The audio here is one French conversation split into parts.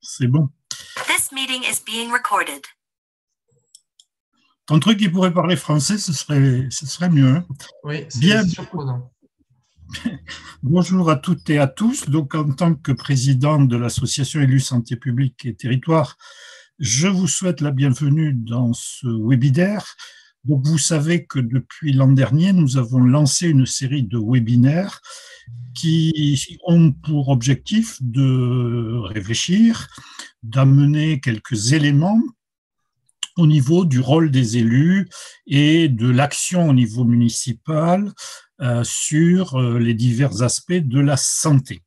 C'est bon. This meeting is being recorded. Ton truc qui pourrait parler français, ce serait mieux. Hein. Oui, Bien. c'est surprenant. Bonjour à toutes et à tous. Donc, en tant que président de l'association Élus Santé Publique et Territoire, je vous souhaite la bienvenue dans ce webinaire. Donc, vous savez que depuis l'an dernier, nous avons lancé une série de webinaires qui ont pour objectif de réfléchir, d'amener quelques éléments au niveau du rôle des élus et de l'action au niveau municipal sur les divers aspects de la santé.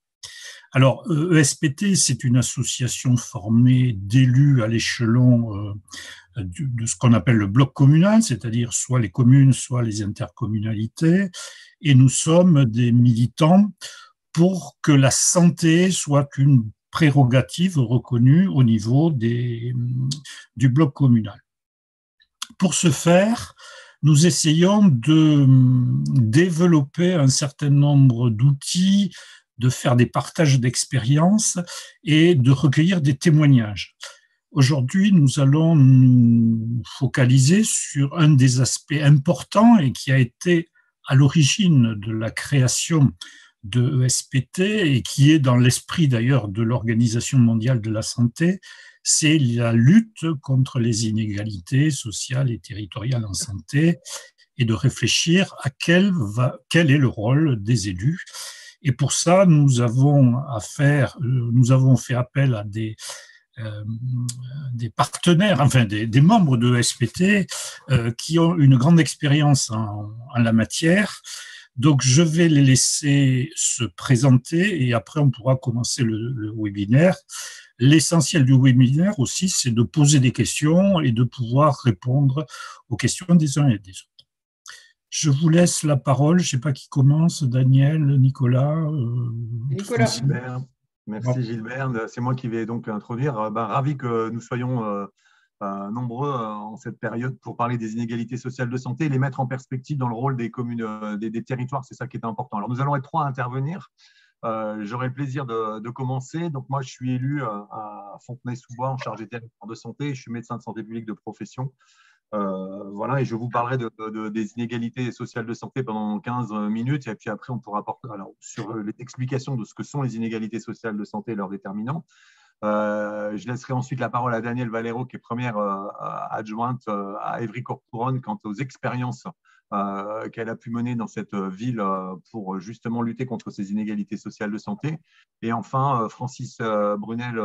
Alors, ESPT, c'est une association formée d'élus à l'échelon de ce qu'on appelle le bloc communal, c'est-à-dire soit les communes, soit les intercommunalités, et nous sommes des militants pour que la santé soit une prérogative reconnue au niveau du bloc communal. Pour ce faire, nous essayons de développer un certain nombre d'outils, de faire des partages d'expériences et de recueillir des témoignages. Aujourd'hui, nous allons nous focaliser sur un des aspects importants et qui a été à l'origine de la création de ESPT et qui est dans l'esprit d'ailleurs de l'Organisation mondiale de la santé, c'est la lutte contre les inégalités sociales et territoriales en santé et de réfléchir à quel est le rôle des élus. Et pour ça, nous avons fait appel à des partenaires, enfin des membres de ESPT qui ont une grande expérience en la matière. Donc, je vais les laisser se présenter et après, on pourra commencer le webinaire. L'essentiel du webinaire aussi, c'est de poser des questions et de pouvoir répondre aux questions des uns et des autres. Je vous laisse la parole. Je ne sais pas qui commence, Daniel, Nicolas. Nicolas. Merci Gilbert. C'est moi qui vais donc introduire. Ravi que nous soyons nombreux en cette période pour parler des inégalités sociales de santé et les mettre en perspective dans le rôle des communes, des territoires. C'est ça qui est important. Alors, nous allons être 3 à intervenir. J'aurai le plaisir de commencer. Donc, moi, je suis élu à Fontenay-sous-Bois en charge des territoires de santé. Je suis médecin de santé publique de profession. Voilà, et je vous parlerai des inégalités sociales de santé pendant 15 minutes. Et puis après, on pourra apporter sur l'explication de ce que sont les inégalités sociales de santé et leurs déterminants. Je laisserai ensuite la parole à Danielle Valero, qui est première adjointe à Évry-Courcouronnes quant aux expériences qu'elle a pu mener dans cette ville pour justement lutter contre ces inégalités sociales de santé. Et enfin, Francis Brunel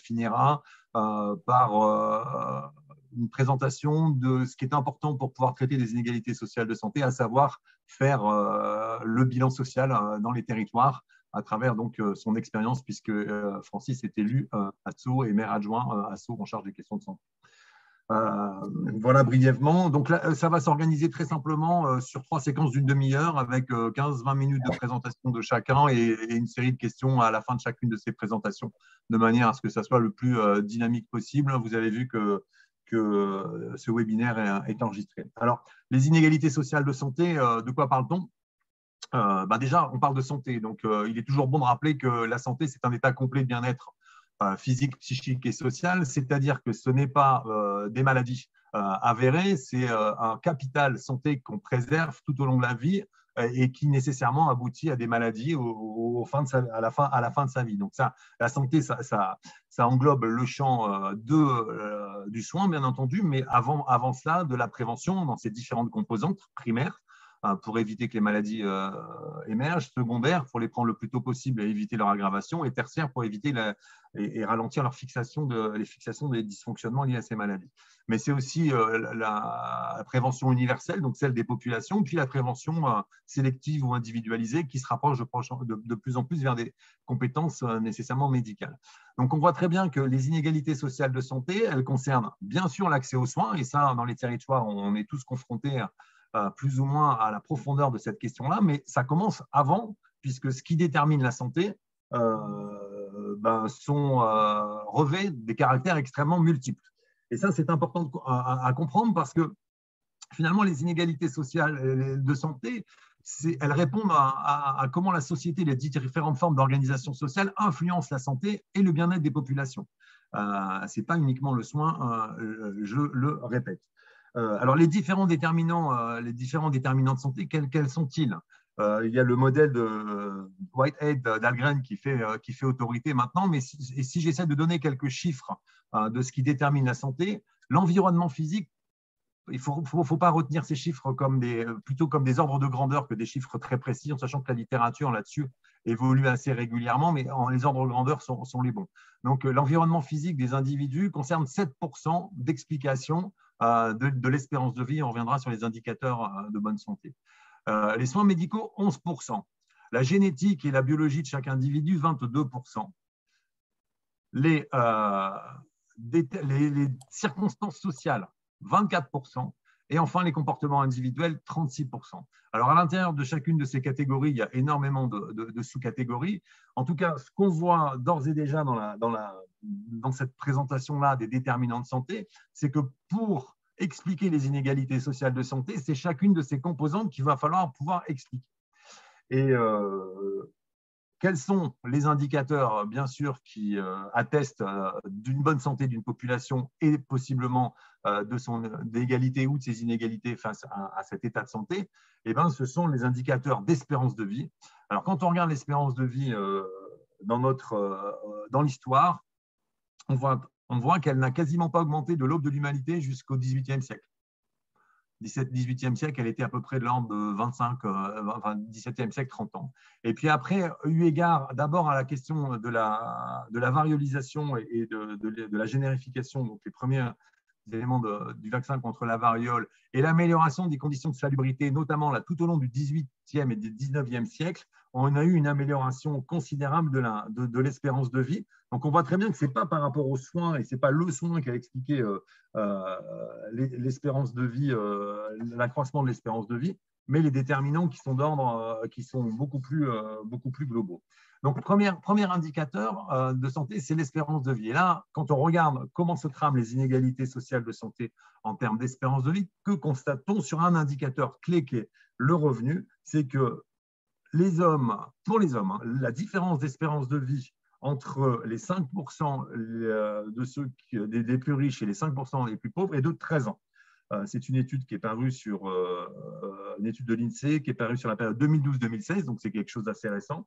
finira par une présentation de ce qui est important pour pouvoir traiter des inégalités sociales de santé, à savoir faire le bilan social dans les territoires à travers donc son expérience, puisque Francis est élu à Sceaux et maire adjoint à Sceaux en charge des questions de santé. Voilà brièvement. Donc là, ça va s'organiser très simplement sur 3 séquences d'une demi-heure avec 15-20 minutes de présentation de chacun et une série de questions à la fin de chacune de ces présentations, de manière à ce que ça soit le plus dynamique possible. Vous avez vu que ce webinaire est enregistré. Alors, les inégalités sociales de santé, de quoi parle-t-on ? Déjà, on parle de santé. Donc, il est toujours bon de rappeler que la santé, c'est un état complet de bien-être physique, psychique et social, c'est-à-dire que ce n'est pas des maladies avérées, c'est un capital santé qu'on préserve tout au long de la vie et qui nécessairement aboutit à des maladies à la fin de sa vie. Donc ça, la santé, ça englobe le champ du soin, bien entendu, mais avant cela, de la prévention dans ses différentes composantes primaires, pour éviter que les maladies émergent, secondaires pour les prendre le plus tôt possible et éviter leur aggravation, et tertiaires pour éviter et ralentir les fixations des dysfonctionnements liés à ces maladies. Mais c'est aussi la prévention universelle, donc celle des populations, puis la prévention sélective ou individualisée qui se rapproche de plus en plus vers des compétences nécessairement médicales. Donc on voit très bien que les inégalités sociales de santé, elles concernent bien sûr l'accès aux soins, et ça, dans les territoires, on est tous confrontés plus ou moins à la profondeur de cette question-là, mais ça commence avant, puisque ce qui détermine la santé revêt des caractères extrêmement multiples. Et ça, c'est important à comprendre parce que finalement, les inégalités sociales de santé, elles répondent à comment la société, les différentes formes d'organisation sociale influencent la santé et le bien-être des populations. Ce n'est pas uniquement le soin, je le répète. Alors, les différents déterminants de santé, quels sont-ils? Il y a le modèle de Whitehead d'Algren qui fait autorité maintenant, mais si j'essaie de donner quelques chiffres de ce qui détermine la santé, l'environnement physique, il ne faut pas retenir ces chiffres plutôt comme des ordres de grandeur que des chiffres très précis, en sachant que la littérature là-dessus évolue assez régulièrement, mais les ordres de grandeur sont les bons. Donc, l'environnement physique des individus concerne 7% d'explication de l'espérance de vie. On reviendra sur les indicateurs de bonne santé. Les soins médicaux, 11%. La génétique et la biologie de chaque individu, 22%. Les circonstances sociales, 24%. Et enfin, les comportements individuels, 36%. Alors, à l'intérieur de chacune de ces catégories, il y a énormément de sous-catégories. En tout cas, ce qu'on voit d'ores et déjà dans cette présentation-là des déterminants de santé, c'est que pour expliquer les inégalités sociales de santé, c'est chacune de ces composantes qu'il va falloir pouvoir expliquer. Et quels sont les indicateurs, bien sûr, qui attestent d'une bonne santé d'une population et possiblement de son égalité ou de ses inégalités face à cet état de santé? Eh bien, ce sont les indicateurs d'espérance de vie. Alors, quand on regarde l'espérance de vie dans l'histoire, on voit qu'elle n'a quasiment pas augmenté de l'aube de l'humanité jusqu'au XVIIIe siècle. 17e, 18e siècle, elle était à peu près de l'ordre de 17e siècle, 30 ans. Et puis après, eu égard d'abord à la question de la variolisation et de la générification, donc les premiers éléments du vaccin contre la variole, et l'amélioration des conditions de salubrité, notamment là, tout au long du 18e et du 19e siècle, on a eu une amélioration considérable de l'espérance de vie. Donc, on voit très bien que ce n'est pas par rapport aux soins, et ce n'est pas le soin qui a expliqué l'espérance de vie, l'accroissement de l'espérance de vie, mais les déterminants qui sont d'ordre, qui sont beaucoup plus globaux. Donc, premier indicateur de santé, c'est l'espérance de vie. Et là, quand on regarde comment se trament les inégalités sociales de santé en termes d'espérance de vie, que constate-t-on sur un indicateur clé qui est le revenu? C'est que pour les hommes, la différence d'espérance de vie entre les 5% des plus riches et les 5% des plus pauvres est de 13 ans. C'est une étude qui est parue une étude de l'INSEE qui est parue sur la période 2012-2016, donc c'est quelque chose d'assez récent,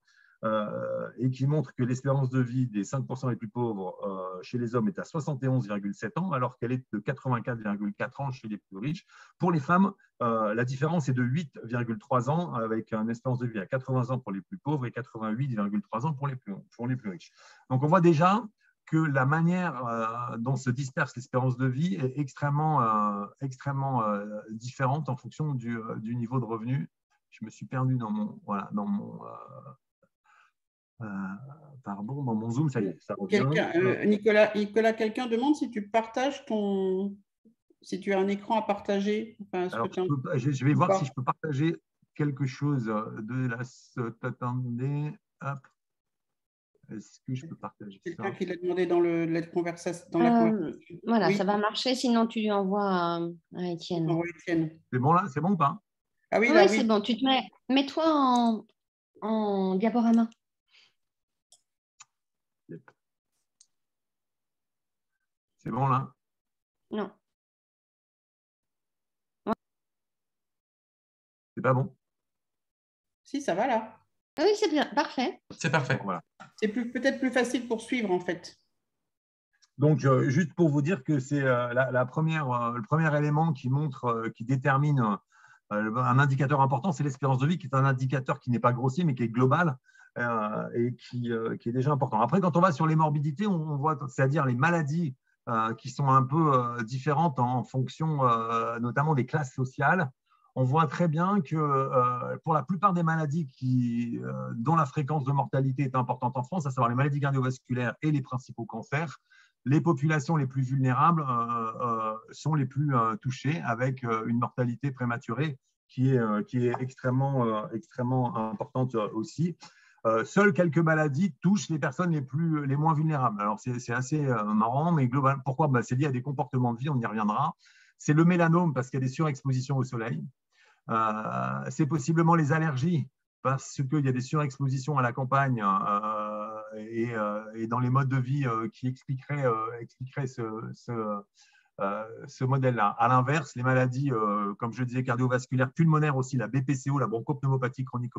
et qui montre que l'espérance de vie des 5% les plus pauvres chez les hommes est à 71,7 ans, alors qu'elle est de 84,4 ans chez les plus riches. Pour les femmes, la différence est de 8,3 ans, avec une espérance de vie à 80 ans pour les plus pauvres et 88,3 ans pour les plus riches. Donc, on voit déjà que la manière dont se disperse l'espérance de vie est extrêmement différente en fonction du niveau de revenu. Je me suis perdu dans mon Zoom, ça y est, ça revient. Nicolas, quelqu'un demande si tu partages si tu as un écran à partager. Enfin, alors, je vais voir si je peux partager quelque chose de la... Attendez, hop. Est-ce que je peux partager ça? Quelqu'un qui l'a demandé dans la conversation. Voilà, oui. Ça va marcher, sinon tu lui envoies à Étienne. C'est bon là? C'est bon ou pas? Ah oui, oui, c'est bon. Tu te mets-toi en diaporama. Yep. C'est bon là? Non. C'est pas bon? Si, ça va là. Oui, c'est bien, parfait. C'est parfait. Voilà. C'est peut-être plus facile pour suivre en fait. Donc, juste pour vous dire que c'est le premier élément qui détermine un indicateur important, c'est l'espérance de vie, qui est un indicateur qui n'est pas grossier, mais qui est global et qui est déjà important. Après, quand on va sur les morbidités, on voit, c'est-à-dire les maladies qui sont un peu différentes en fonction notamment des classes sociales. On voit très bien que pour la plupart des maladies dont la fréquence de mortalité est importante en France, à savoir les maladies cardiovasculaires et les principaux cancers, les populations les plus vulnérables sont les plus touchées, avec une mortalité prématurée qui est extrêmement importante aussi. Seules quelques maladies touchent les personnes les moins vulnérables. Alors, c'est assez marrant, mais global. Pourquoi? C'est lié à des comportements de vie, on y reviendra. C'est le mélanome, parce qu'il y a des surexpositions au soleil. C'est possiblement les allergies, parce qu'il y a des surexpositions à la campagne et dans les modes de vie qui expliqueraient ce modèle-là. À l'inverse, les maladies, comme je disais, cardiovasculaires, pulmonaires aussi, la BPCO, la bronchopneumopathie chronique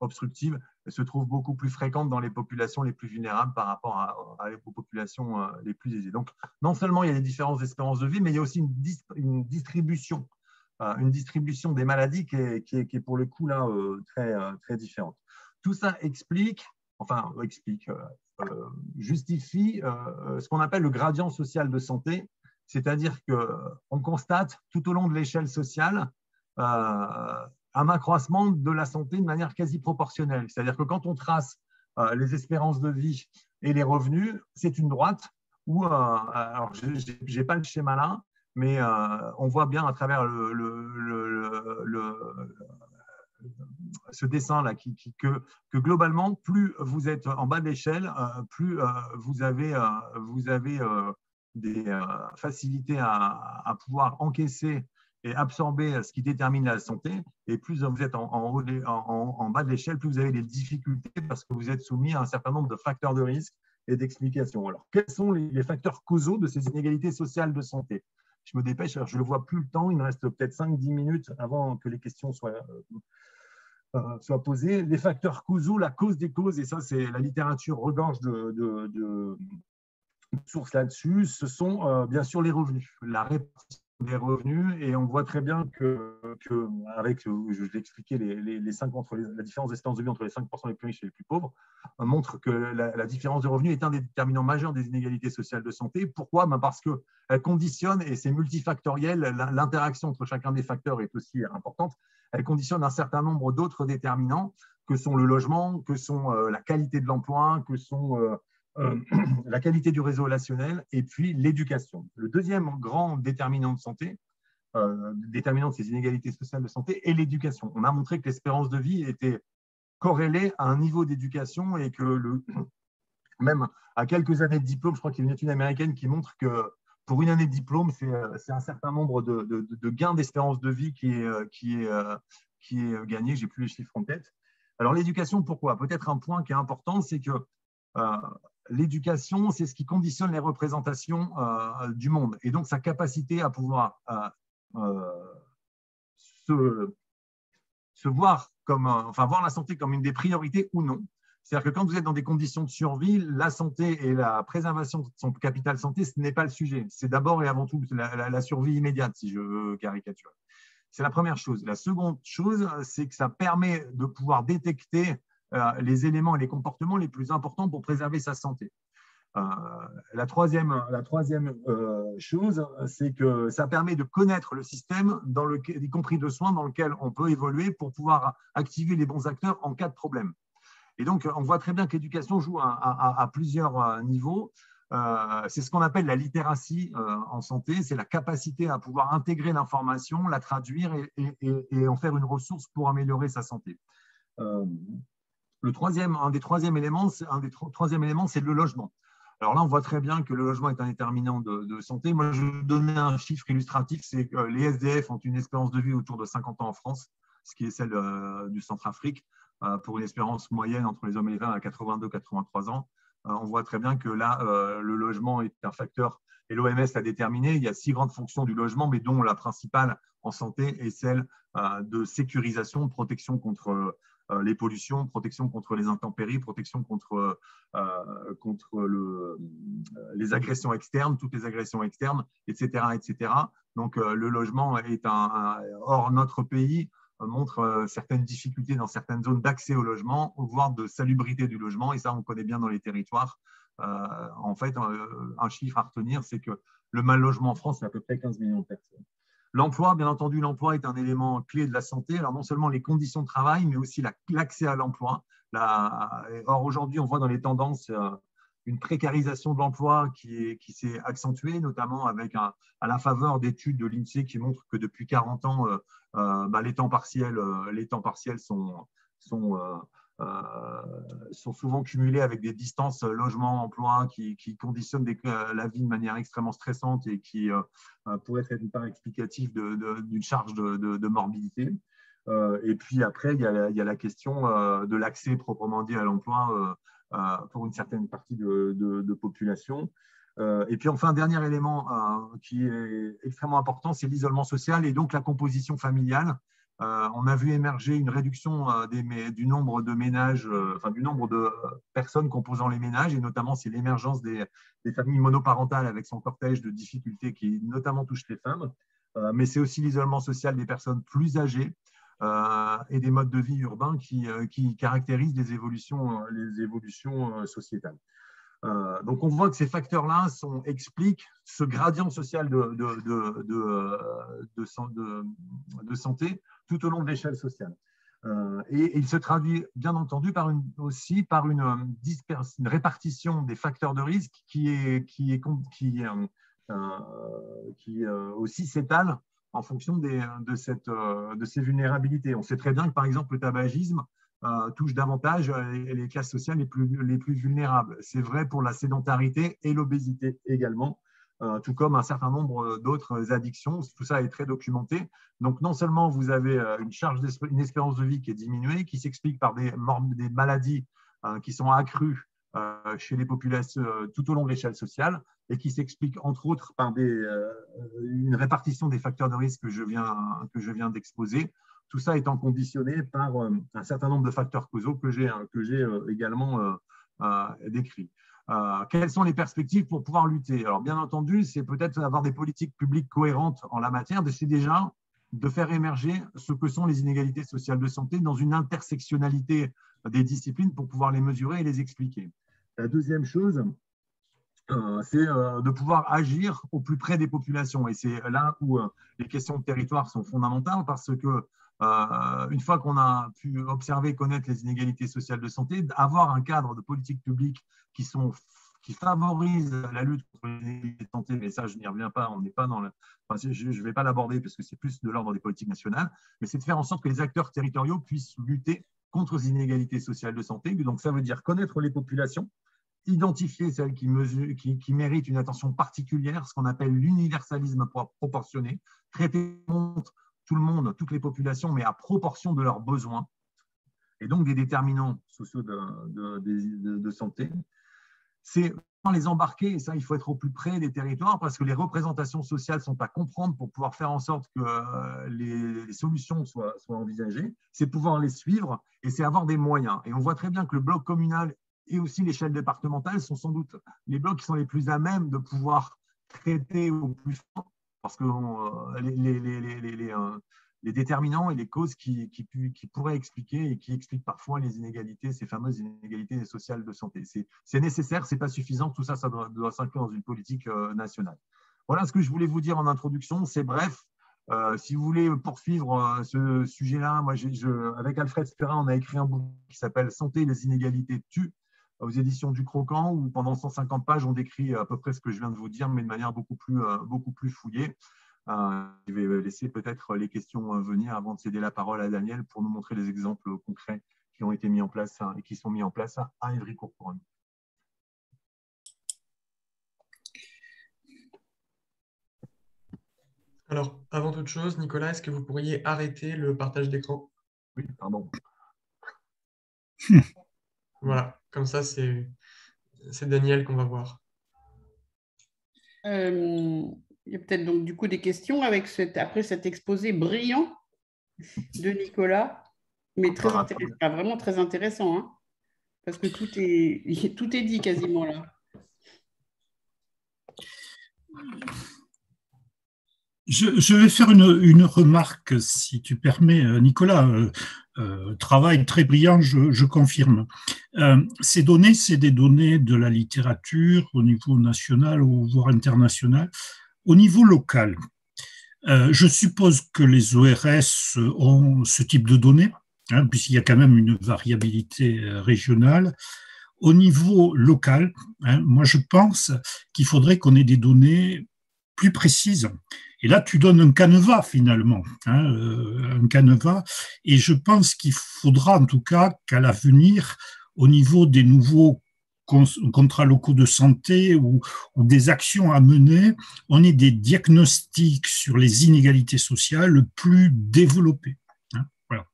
obstructive, se trouvent beaucoup plus fréquentes dans les populations les plus vulnérables par rapport aux populations les plus aisées. Donc, non seulement il y a des différences d'espérance de vie, mais il y a aussi une distribution des maladies qui est pour le coup là très différente. Tout ça justifie ce qu'on appelle le gradient social de santé, c'est-à-dire qu'on constate tout au long de l'échelle sociale un accroissement de la santé de manière quasi proportionnelle. C'est-à-dire que quand on trace les espérances de vie et les revenus, c'est une droite où, alors je n'ai pas le schéma là, mais on voit bien à travers ce dessin-là que globalement, plus vous êtes en bas de l'échelle, plus vous avez des facilités à pouvoir encaisser et absorber ce qui détermine la santé, et plus vous êtes en bas de l'échelle, plus vous avez des difficultés parce que vous êtes soumis à un certain nombre de facteurs de risque et d'explications. Alors, quels sont les facteurs causaux de ces inégalités sociales de santé? Je me dépêche, alors je ne vois plus le temps, il me reste peut-être 5-10 minutes avant que les questions soient posées. Les facteurs causaux, la cause des causes, et ça, c'est la littérature regorge de sources là-dessus, ce sont bien sûr les revenus, la répartition des revenus, et on voit très bien avec, je l'ai expliqué, la différence d'espérance de vie entre les 5% les plus riches et les plus pauvres, montre que la différence de revenus est un des déterminants majeurs des inégalités sociales de santé. Pourquoi? Parce qu'elle conditionne, et c'est multifactoriel, l'interaction entre chacun des facteurs est aussi importante, elle conditionne un certain nombre d'autres déterminants que sont le logement, que sont la qualité de l'emploi, que sont la qualité du réseau relationnel et puis l'éducation. Le deuxième grand déterminant de santé, déterminant de ces inégalités sociales de santé, est l'éducation. On a montré que l'espérance de vie était corrélée à un niveau d'éducation et que même à quelques années de diplôme, je crois qu'il y a une étude américaine qui montre que pour une année de diplôme, c'est un certain nombre de gains d'espérance de vie qui est gagné. Je n'ai plus les chiffres en tête. Alors l'éducation, pourquoi? Peut-être un point qui est important, c'est que l'éducation, c'est ce qui conditionne les représentations du monde et donc sa capacité à pouvoir voir voir la santé comme une des priorités ou non. C'est-à-dire que quand vous êtes dans des conditions de survie, la santé et la préservation de son capital santé, ce n'est pas le sujet. C'est d'abord et avant tout la survie immédiate, si je veux caricaturer. C'est la première chose. La seconde chose, c'est que ça permet de pouvoir détecter les éléments et les comportements les plus importants pour préserver sa santé. La troisième chose, c'est que ça permet de connaître le système, y compris de soins, dans lequel on peut évoluer pour pouvoir activer les bons acteurs en cas de problème. Et donc, on voit très bien que l'éducation joue à plusieurs niveaux. C'est ce qu'on appelle la littératie en santé, c'est la capacité à pouvoir intégrer l'information, la traduire et en faire une ressource pour améliorer sa santé. Un des troisième éléments, c'est le logement. Alors là, on voit très bien que le logement est un déterminant de santé. Moi, je vais vous donner un chiffre illustratif, c'est que les SDF ont une espérance de vie autour de 50 ans en France, ce qui est celle du Centrafrique, pour une espérance moyenne entre les hommes et les femmes à 82-83 ans. On voit très bien que là, le logement est un facteur, et l'OMS l'a déterminé, il y a 6 grandes fonctions du logement, mais dont la principale en santé est celle de sécurisation, protection contre les pollutions, protection contre les intempéries, protection contre les agressions externes, toutes les agressions externes, etc. etc. Donc, le logement est hors notre pays, montre certaines difficultés dans certaines zones d'accès au logement, voire de salubrité du logement, et ça, on connaît bien dans les territoires. En fait, un chiffre à retenir, c'est que le mal logement en France, c'est à peu près 15 millions de personnes. L'emploi, bien entendu, l'emploi est un élément clé de la santé. Alors, non seulement les conditions de travail, mais aussi l'accès à l'emploi. Or, aujourd'hui, on voit dans les tendances une précarisation de l'emploi qui s'est accentuée, notamment avec à la faveur d'études de l'INSEE qui montrent que depuis 40 ans, les temps partiels sont souvent cumulés avec des distances logement-emploi qui conditionnent la vie de manière extrêmement stressante et qui pourraient être une part explicative d'une charge de morbidité. Et puis après, il y a la question de l'accès proprement dit à l'emploi pour une certaine partie de population. Et puis enfin, un dernier élément qui est extrêmement important, c'est l'isolement social et donc la composition familiale. On a vu émerger une réduction du nombre de ménages, du nombre de personnes composant les ménages, et notamment c'est l'émergence des familles monoparentales avec son cortège de difficultés qui notamment touche les femmes, mais c'est aussi l'isolement social des personnes plus âgées et des modes de vie urbains qui caractérisent les évolutions sociétales. Donc, on voit que ces facteurs-là expliquent ce gradient social de santé tout au long de l'échelle sociale. Et il se traduit bien entendu aussi par une répartition des facteurs de risque qui aussi s'étale en fonction de ces vulnérabilités. On sait très bien que, par exemple, le tabagisme touche davantage les classes sociales les plus vulnérables. C'est vrai pour la sédentarité et l'obésité également, tout comme un certain nombre d'autres addictions. Tout ça est très documenté. Donc, non seulement vous avez une espérance de vie qui est diminuée, qui s'explique par des maladies qui sont accrues chez les populations tout au long de l'échelle sociale et qui s'explique entre autres par une répartition des facteurs de risque que je viens d'exposer. Tout ça étant conditionné par un certain nombre de facteurs causaux que j'ai également décrits. Quelles sont les perspectives pour pouvoir lutter? Alors, bien entendu, c'est peut-être avoir des politiques publiques cohérentes en la matière, c'est déjà de faire émerger ce que sont les inégalités sociales de santé dans une intersectionnalité des disciplines pour pouvoir les mesurer et les expliquer. La deuxième chose, c'est de pouvoir agir au plus près des populations. Et c'est là où les questions de territoire sont fondamentales parce que une fois qu'on a pu observer, connaître les inégalités sociales de santé, avoir un cadre de politique publique qui favorise la lutte contre les inégalités de santé, mais ça, je n'y reviens pas, on n'est pas dans je ne vais pas l'aborder parce que c'est plus de l'ordre des politiques nationales, mais c'est de faire en sorte que les acteurs territoriaux puissent lutter contre les inégalités sociales de santé. Donc, ça veut dire connaître les populations, identifier celles qui méritent une attention particulière, ce qu'on appelle l'universalisme proportionné, traiter tout le monde, toutes les populations, mais à proportion de leurs besoins, et donc des déterminants sociaux de santé. C'est les embarquer, et ça, il faut être au plus près des territoires, parce que les représentations sociales sont à comprendre pour pouvoir faire en sorte que les solutions soient envisagées, c'est pouvoir les suivre, et c'est avoir des moyens. Et on voit très bien que le bloc communal et aussi l'échelle départementale sont sans doute les blocs qui sont les plus à même de pouvoir traiter au plus fort, parce que les déterminants et les causes qui pourraient expliquer et qui expliquent parfois les inégalités, ces fameuses inégalités sociales de santé. C'est nécessaire, ce n'est pas suffisant, tout ça, ça doit s'inclure dans une politique nationale. Voilà ce que je voulais vous dire en introduction, c'est bref. Si vous voulez poursuivre ce sujet-là, moi, avec Alfred Ferrin, on a écrit un bouquin qui s'appelle « Santé, les inégalités tuent » aux éditions du Croquant, où pendant 150 pages, on décrit à peu près ce que je viens de vous dire, mais de manière beaucoup plus fouillée. Je vais laisser peut-être les questions venir avant de céder la parole à Daniel pour nous montrer les exemples concrets qui ont été mis en place et qui sont mis en place à Évry-Courcouronnes. Alors, avant toute chose, Nicolas, est-ce que vous pourriez arrêter le partage d'écran? Oui, pardon. Voilà, comme ça, c'est Daniel qu'on va voir. Il y a peut-être donc du coup des questions après cet exposé brillant de Nicolas, mais très intéressant, vraiment très intéressant, hein, parce que tout est dit quasiment là. Je vais faire une remarque, si tu permets, Nicolas. Travail très brillant, je confirme. Ces données, c'est des données de la littérature au niveau national ou voire international. Au niveau local, je suppose que les ORS ont ce type de données, hein, puisqu'il y a quand même une variabilité régionale. Au niveau local, hein, moi je pense qu'il faudrait qu'on ait des données plus précises. Et là, tu donnes un canevas finalement, hein, un canevas. Et je pense qu'il faudra en tout cas qu'à l'avenir, au niveau des nouveaux contrats locaux de santé ou des actions à mener, on ait des diagnostics sur les inégalités sociales plus développés. Hein, voilà.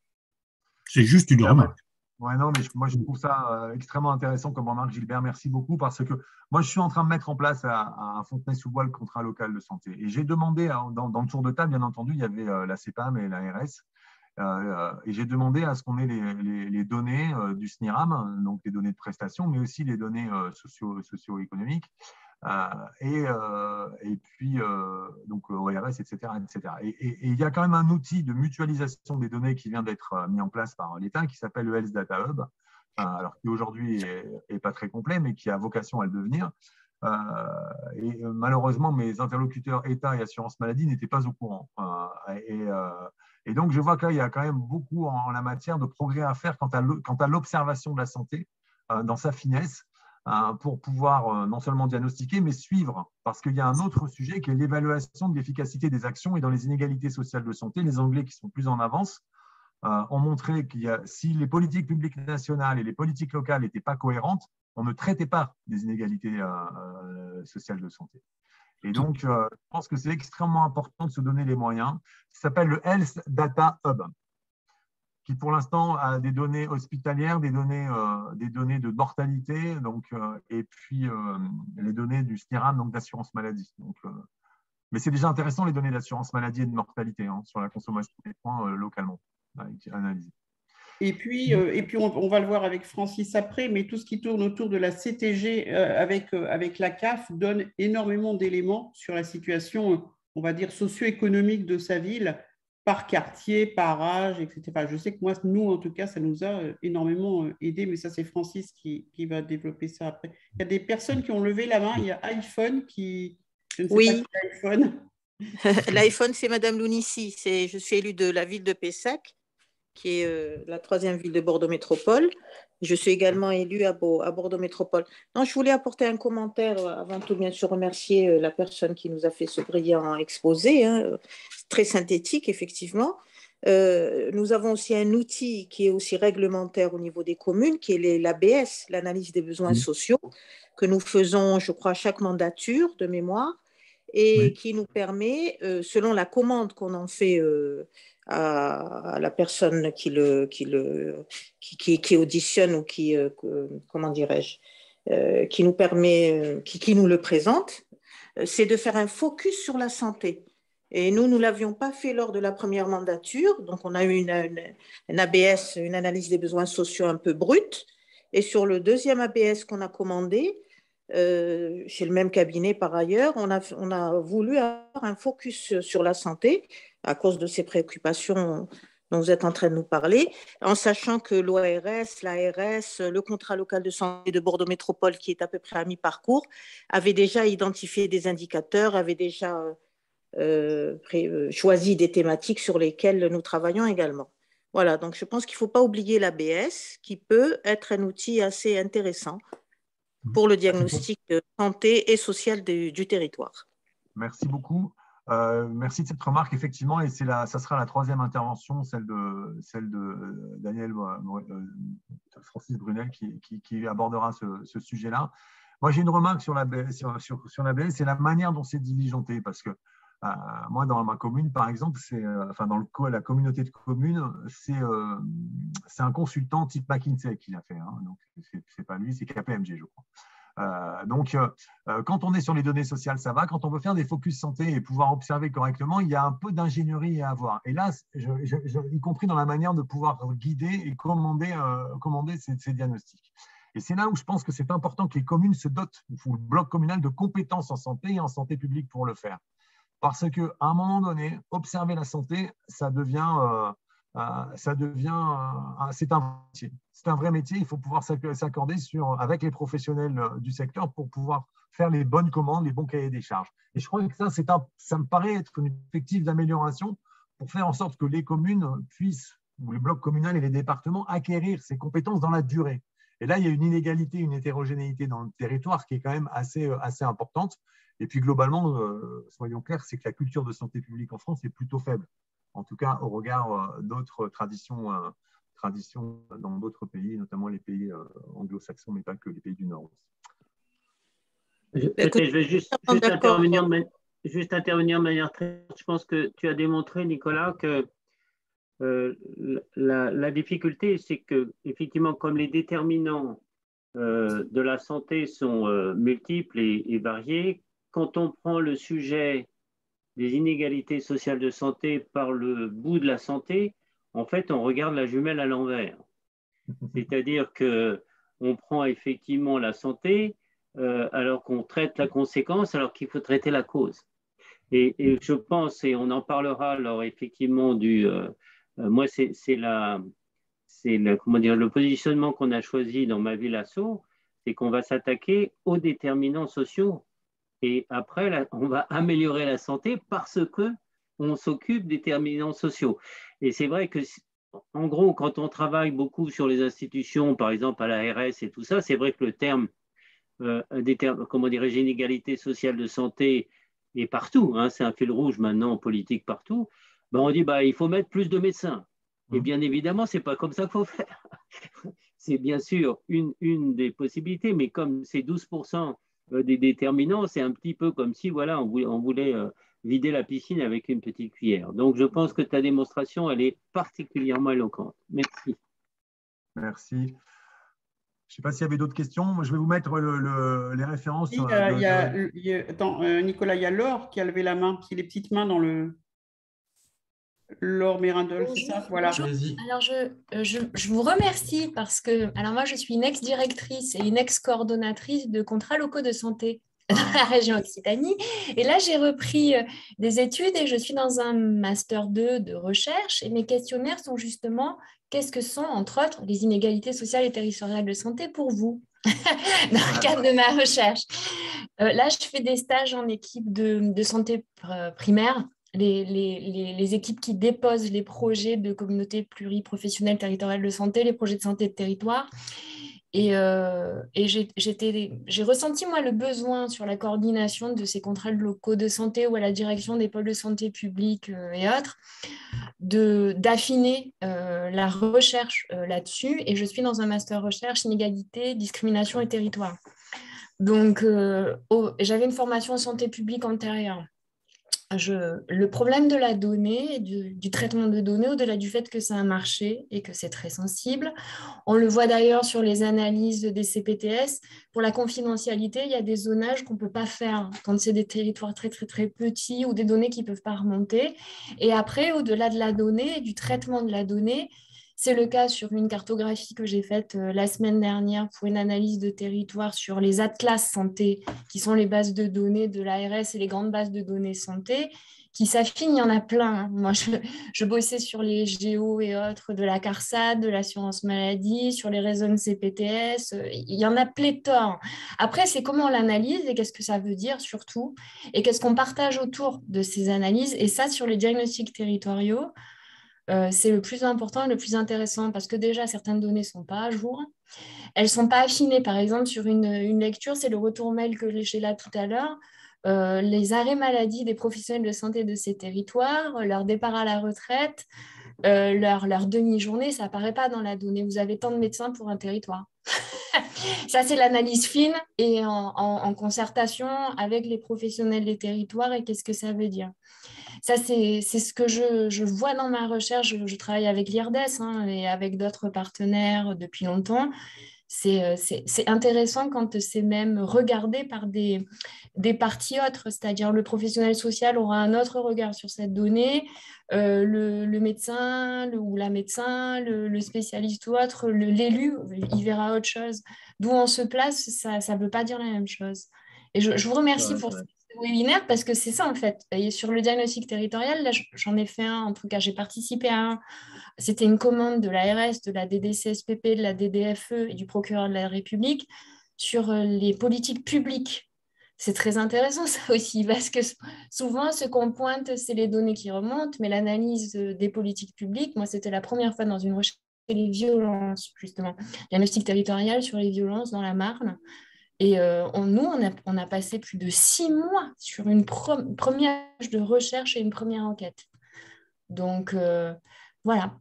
C'est juste une remarque. Ouais, non, mais moi, je trouve ça extrêmement intéressant comme remarque, Gilbert. Merci beaucoup parce que moi, je suis en train de mettre en place à Fontenay-sous-Bois le contrat local de santé. Et j'ai demandé, dans le tour de table, bien entendu, il y avait la CEPAM et l'ARS. Et j'ai demandé à ce qu'on ait les données du SNIRAM, donc les données de prestation, mais aussi les données socio-économiques. Et puis, donc, ORS, etc., etc. Et il y a quand même un outil de mutualisation des données qui vient d'être mis en place par l'État qui s'appelle le Health Data Hub, alors qui aujourd'hui n'est pas très complet, mais qui a vocation à le devenir. Et malheureusement, mes interlocuteurs État et assurance maladie n'étaient pas au courant. Et donc, je vois qu'il y a quand même beaucoup en la matière de progrès à faire quant à l'observation de la santé dans sa finesse, pour pouvoir non seulement diagnostiquer, mais suivre. Parce qu'il y a un autre sujet qui est l'évaluation de l'efficacité des actions. Et dans les inégalités sociales de santé, les Anglais qui sont plus en avance ont montré si les politiques publiques nationales et les politiques locales n'étaient pas cohérentes, on ne traitait pas des inégalités sociales de santé. Et donc, je pense que c'est extrêmement important de se donner les moyens. Ça s'appelle le Health Data Hub, qui pour l'instant a des données hospitalières, des données de mortalité, donc, et puis les données du SNIRAM, donc d'assurance maladie. Donc, mais c'est déjà intéressant les données d'assurance maladie et de mortalité sur la consommation des soins localement analysées. Et puis on va le voir avec Francis après, mais tout ce qui tourne autour de la CTG avec la CAF donne énormément d'éléments sur la situation, on va dire, socio-économique de sa ville, par quartier, par âge, etc. Je sais que moi, nous, en tout cas, ça nous a énormément aidé, mais ça, c'est Francis qui va développer ça après. Il y a des personnes qui ont levé la main. Il y a iPhone qui… Je ne sais pas Oui, qui est iPhone. l'iPhone, c'est Madame Lounici. Je suis élue de la ville de Pessac, qui est la 3e ville de Bordeaux Métropole. Je suis également élue à Bordeaux Métropole. Non, je voulais apporter un commentaire, avant tout, bien sûr, remercier la personne qui nous a fait ce brillant exposé, très synthétique, effectivement. Nous avons aussi un outil qui est aussi réglementaire au niveau des communes, qui est l'ABS, l'analyse des besoins sociaux, que nous faisons, je crois, à chaque mandature de mémoire, et qui nous permet, selon la commande qu'on en fait à la personne qui auditionne ou comment dirais-je, qui nous permet, qui nous le présente, c'est de faire un focus sur la santé. Et nous ne l'avions pas fait lors de la première mandature, donc on a eu une ABS, une analyse des besoins sociaux un peu brute, et sur le deuxième ABS qu'on a commandé, chez le même cabinet par ailleurs, on a voulu avoir un focus sur la santé à cause de ces préoccupations dont vous êtes en train de nous parler, en sachant que l'ORS, l'ARS, le contrat local de santé de Bordeaux Métropole, qui est à peu près à mi-parcours, avait déjà identifié des indicateurs, avait déjà choisi des thématiques sur lesquelles nous travaillons également. Voilà, donc je pense qu'il ne faut pas oublier l'ABS, qui peut être un outil assez intéressant pour le diagnostic santé et social du territoire. Merci beaucoup. Merci de cette remarque, effectivement, et ça sera la 3e intervention, celle de Daniel Francis Brunel, qui abordera ce sujet-là. Moi, j'ai une remarque sur l'ABS, c'est la manière dont c'est diligenté, parce que moi, dans ma commune, par exemple, dans la communauté de communes, c'est un consultant type McKinsey qui l'a fait. Donc, c'est pas lui, c'est KPMG, je crois. Donc, quand on est sur les données sociales, ça va. Quand on veut faire des focus santé et pouvoir observer correctement, il y a un peu d'ingénierie à avoir. Et là, y compris dans la manière de pouvoir guider et commander ces diagnostics. Et c'est là où je pense que c'est important que les communes se dotent, ou le bloc communal, de compétences en santé et en santé publique pour le faire. Parce qu'à un moment donné, observer la santé, c'est un métier. C'est un vrai métier. Il faut pouvoir s'accorder avec les professionnels du secteur pour pouvoir faire les bonnes commandes, les bons cahiers des charges. Et je crois que ça me paraît être une perspective d'amélioration pour faire en sorte que les communes puissent, ou le bloc communal et les départements, acquérir ces compétences dans la durée. Et là, il y a une inégalité, une hétérogénéité dans le territoire qui est quand même assez importante. Et puis globalement, soyons clairs, c'est que la culture de santé publique en France est plutôt faible. En tout cas, au regard d'autres traditions dans d'autres pays, notamment les pays anglo-saxons, mais pas que les pays du Nord. Je vais juste intervenir de manière très… Je pense que tu as démontré, Nicolas, que la difficulté, c'est que, effectivement, comme les déterminants de la santé sont multiples et variés, quand on prend le sujet des inégalités sociales de santé par le bout de la santé, en fait, on regarde la jumelle à l'envers. C'est-à-dire qu'on prend effectivement la santé alors qu'on traite la conséquence, alors qu'il faut traiter la cause. Et je pense, et on en parlera alors effectivement moi, c'est comment dire, le positionnement qu'on a choisi dans ma ville asso, c'est qu'on va s'attaquer aux déterminants sociaux. Et après, on va améliorer la santé parce qu'on s'occupe des déterminants sociaux. Et c'est vrai que, en gros, quand on travaille beaucoup sur les institutions, par exemple à l'ARS et tout ça, c'est vrai que le terme, comment dirais-je, inégalité sociale de santé est partout. Hein, c'est un fil rouge maintenant en politique partout. Ben, on dit il faut mettre plus de médecins. Et bien évidemment, ce n'est pas comme ça qu'il faut faire. C'est bien sûr une des possibilités, mais comme c'est 12% des déterminants, c'est un petit peu comme si voilà, on voulait vider la piscine avec une petite cuillère. Donc, je pense que ta démonstration, elle est particulièrement éloquente. Merci. Merci. Je ne sais pas s'il y avait d'autres questions. Moi, je vais vous mettre les références. Attends, Nicolas, il y a Laure qui a levé la main, qui a les petites mains dans le… Laure Mérindol, c'est ça, voilà. Alors, je vous remercie parce que, alors moi, je suis une ex-directrice et une ex-coordonnatrice de contrats locaux de santé dans la région Occitanie. Et là, j'ai repris des études et je suis dans un Master 2 de recherche. Et mes questionnaires sont justement, qu'est-ce que sont, entre autres, les inégalités sociales et territoriales de santé pour vous dans le cadre de ma recherche. Là, je fais des stages en équipe de santé primaire. Les équipes qui déposent les projets de communautés pluriprofessionnelles territoriales de santé, les projets de santé de territoire. Et j'ai ressenti, moi, le besoin sur la coordination de ces contrats locaux de santé ou à la direction des pôles de santé publics et autres, d'affiner la recherche là-dessus. Et je suis dans un master recherche, inégalité, discrimination et territoire. Donc, j'avais une formation en santé publique antérieure. Le problème de la donnée, du traitement de données, au-delà du fait que c'est un marché et que c'est très sensible, on le voit d'ailleurs sur les analyses des CPTS, pour la confidentialité, il y a des zonages qu'on ne peut pas faire quand c'est des territoires très, très, très petits ou des données qui ne peuvent pas remonter. Et après, au-delà de la donnée et du traitement de la donnée, c'est le cas sur une cartographie que j'ai faite la semaine dernière pour une analyse de territoire sur les atlas santé, qui sont les bases de données de l'ARS et les grandes bases de données santé, qui s'affinent, il y en a plein. Moi, je bossais sur les géos et autres de la CARSAT, de l'assurance maladie, sur les réseaux de CPTS, il y en a pléthore. Après, c'est comment on l'analyse et qu'est-ce que ça veut dire surtout, et qu'est-ce qu'on partage autour de ces analyses. Et ça, sur les diagnostics territoriaux, c'est le plus important et le plus intéressant parce que déjà, certaines données ne sont pas à jour. Elles ne sont pas affinées. Par exemple, sur une lecture, c'est le retour mail que j'ai là tout à l'heure. Les arrêts maladie des professionnels de santé de ces territoires, leur départ à la retraite, leur demi-journée, ça n'apparaît pas dans la donnée. Vous avez tant de médecins pour un territoire. Ça, c'est l'analyse fine et en concertation avec les professionnels des territoires et qu'est-ce que ça veut dire. Ça, c'est ce que je vois dans ma recherche. Je travaille avec l'IRDES et avec d'autres partenaires depuis longtemps. C'est intéressant quand c'est même regardé par des parties autres, c'est-à-dire le professionnel social aura un autre regard sur cette donnée, le médecin ou la médecin, le spécialiste ou autre, l'élu, il verra autre chose. D'où on se place, ça ne veut pas dire la même chose. Et je vous remercie pour ce webinaire parce que c'est ça en fait. Et sur le diagnostic territorial, là, j'en ai fait un, en tout cas j'ai participé à un. C'était une commande de l'ARS, de la DDCSPP, de la DDFE et du procureur de la République sur les politiques publiques. C'est très intéressant ça aussi parce que souvent ce qu'on pointe, c'est les données qui remontent, mais l'analyse des politiques publiques, moi c'était la première fois dans une recherche sur les violences, justement, diagnostic territorial sur les violences dans la Marne. Et on a passé plus de 6 mois sur une première de recherche et une première enquête. Donc, voilà.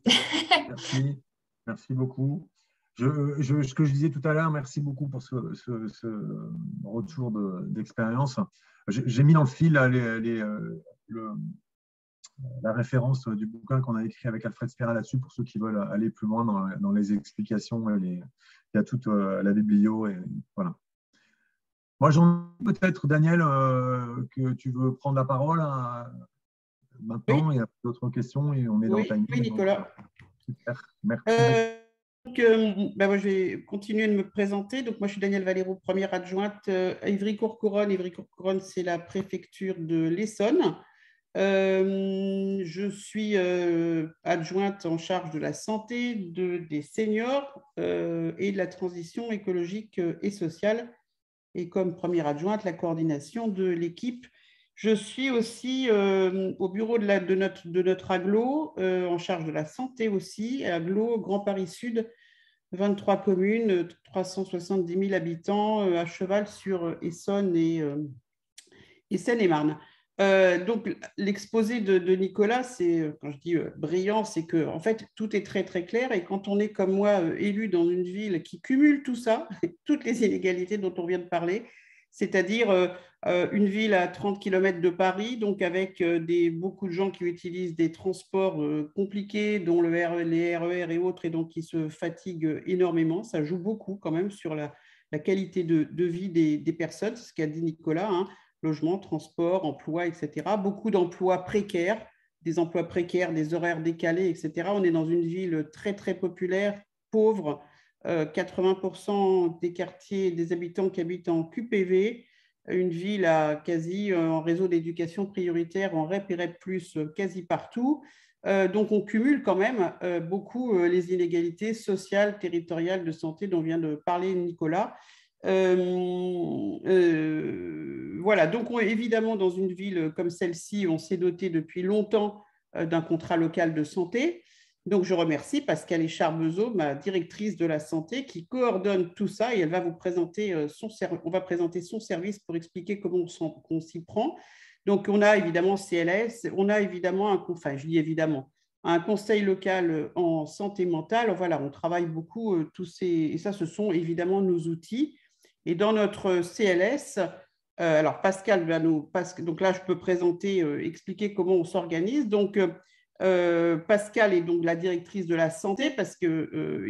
Merci beaucoup. Ce que je disais tout à l'heure, merci beaucoup pour ce retour d'expérience. J'ai mis dans le fil la référence du bouquin qu'on a écrit avec Alfred Spera là-dessus pour ceux qui veulent aller plus loin dans les explications. Il y a toute la biblio. Et voilà. Moi, peut-être, Daniel, que tu veux prendre la parole maintenant. Oui. Il y a d'autres questions et on est dans le timing. Oui, Nicolas. Super. Merci. Moi, je vais continuer de me présenter. Donc, moi, je suis Danielle Valero, première adjointe à Ivry-Courcouronnes. Ivry-Courcouronnes, c'est la préfecture de l'Essonne. Je suis adjointe en charge de la santé, des seniors et de la transition écologique et sociale. Et comme première adjointe, la coordination de l'équipe. Je suis aussi au bureau de notre agglo, en charge de la santé aussi, agglo Grand Paris Sud, 23 communes, 370 000 habitants, à cheval sur Essonne et Seine-et-Marne. Donc, l'exposé de Nicolas, c'est, quand je dis brillant, c'est que en fait, tout est très, très clair. Et quand on est comme moi, élu dans une ville qui cumule tout ça, toutes les inégalités dont on vient de parler, c'est-à-dire une ville à 30 km de Paris, donc avec beaucoup de gens qui utilisent des transports compliqués, dont les RER et autres, et donc qui se fatiguent énormément. Ça joue beaucoup quand même sur la qualité de vie des personnes, c'est ce qu'a dit Nicolas, hein. Logement, transport, emploi, etc. Beaucoup d'emplois précaires, des horaires décalés, etc. On est dans une ville très, très populaire, pauvre, 80% des quartiers, des habitants qui habitent en QPV, une ville en réseau d'éducation prioritaire, en REP et REP+, quasi partout. Donc, on cumule quand même beaucoup les inégalités sociales, territoriales, de santé dont vient de parler Nicolas. Voilà, donc évidemment, dans une ville comme celle-ci, on s'est doté depuis longtemps d'un contrat local de santé. Donc, je remercie Pascale Écharbezeau, ma directrice de la santé, qui coordonne tout ça et elle va vous présenter on va présenter son service pour expliquer comment on s'y prend. Donc, on a évidemment CLS, on a évidemment, un conseil local en santé mentale. Voilà, on travaille beaucoup et ça, ce sont évidemment nos outils. Et dans notre CLS, alors Pascal donc là, je peux présenter, expliquer comment on s'organise. Donc, Pascal est donc la directrice de la santé parce que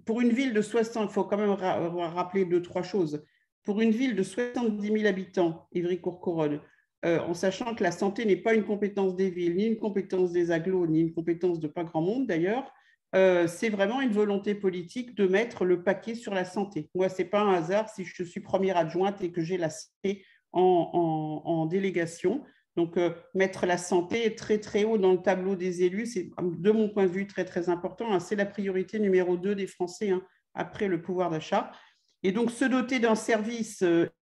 pour une ville de 60, il faut quand même rappeler 2-3 choses. Pour une ville de 70 000 habitants, Ivry-Courcouronnes, en sachant que la santé n'est pas une compétence des villes, ni une compétence des agglos, ni une compétence de pas grand monde d'ailleurs, c'est vraiment une volonté politique de mettre le paquet sur la santé. Moi, ce n'est pas un hasard si je suis première adjointe et que j'ai la santé en délégation. Donc, mettre la santé très, très haut dans le tableau des élus, c'est, de mon point de vue, très, très important. C'est la priorité numéro 2 des Français, après le pouvoir d'achat. Et donc, se doter d'un service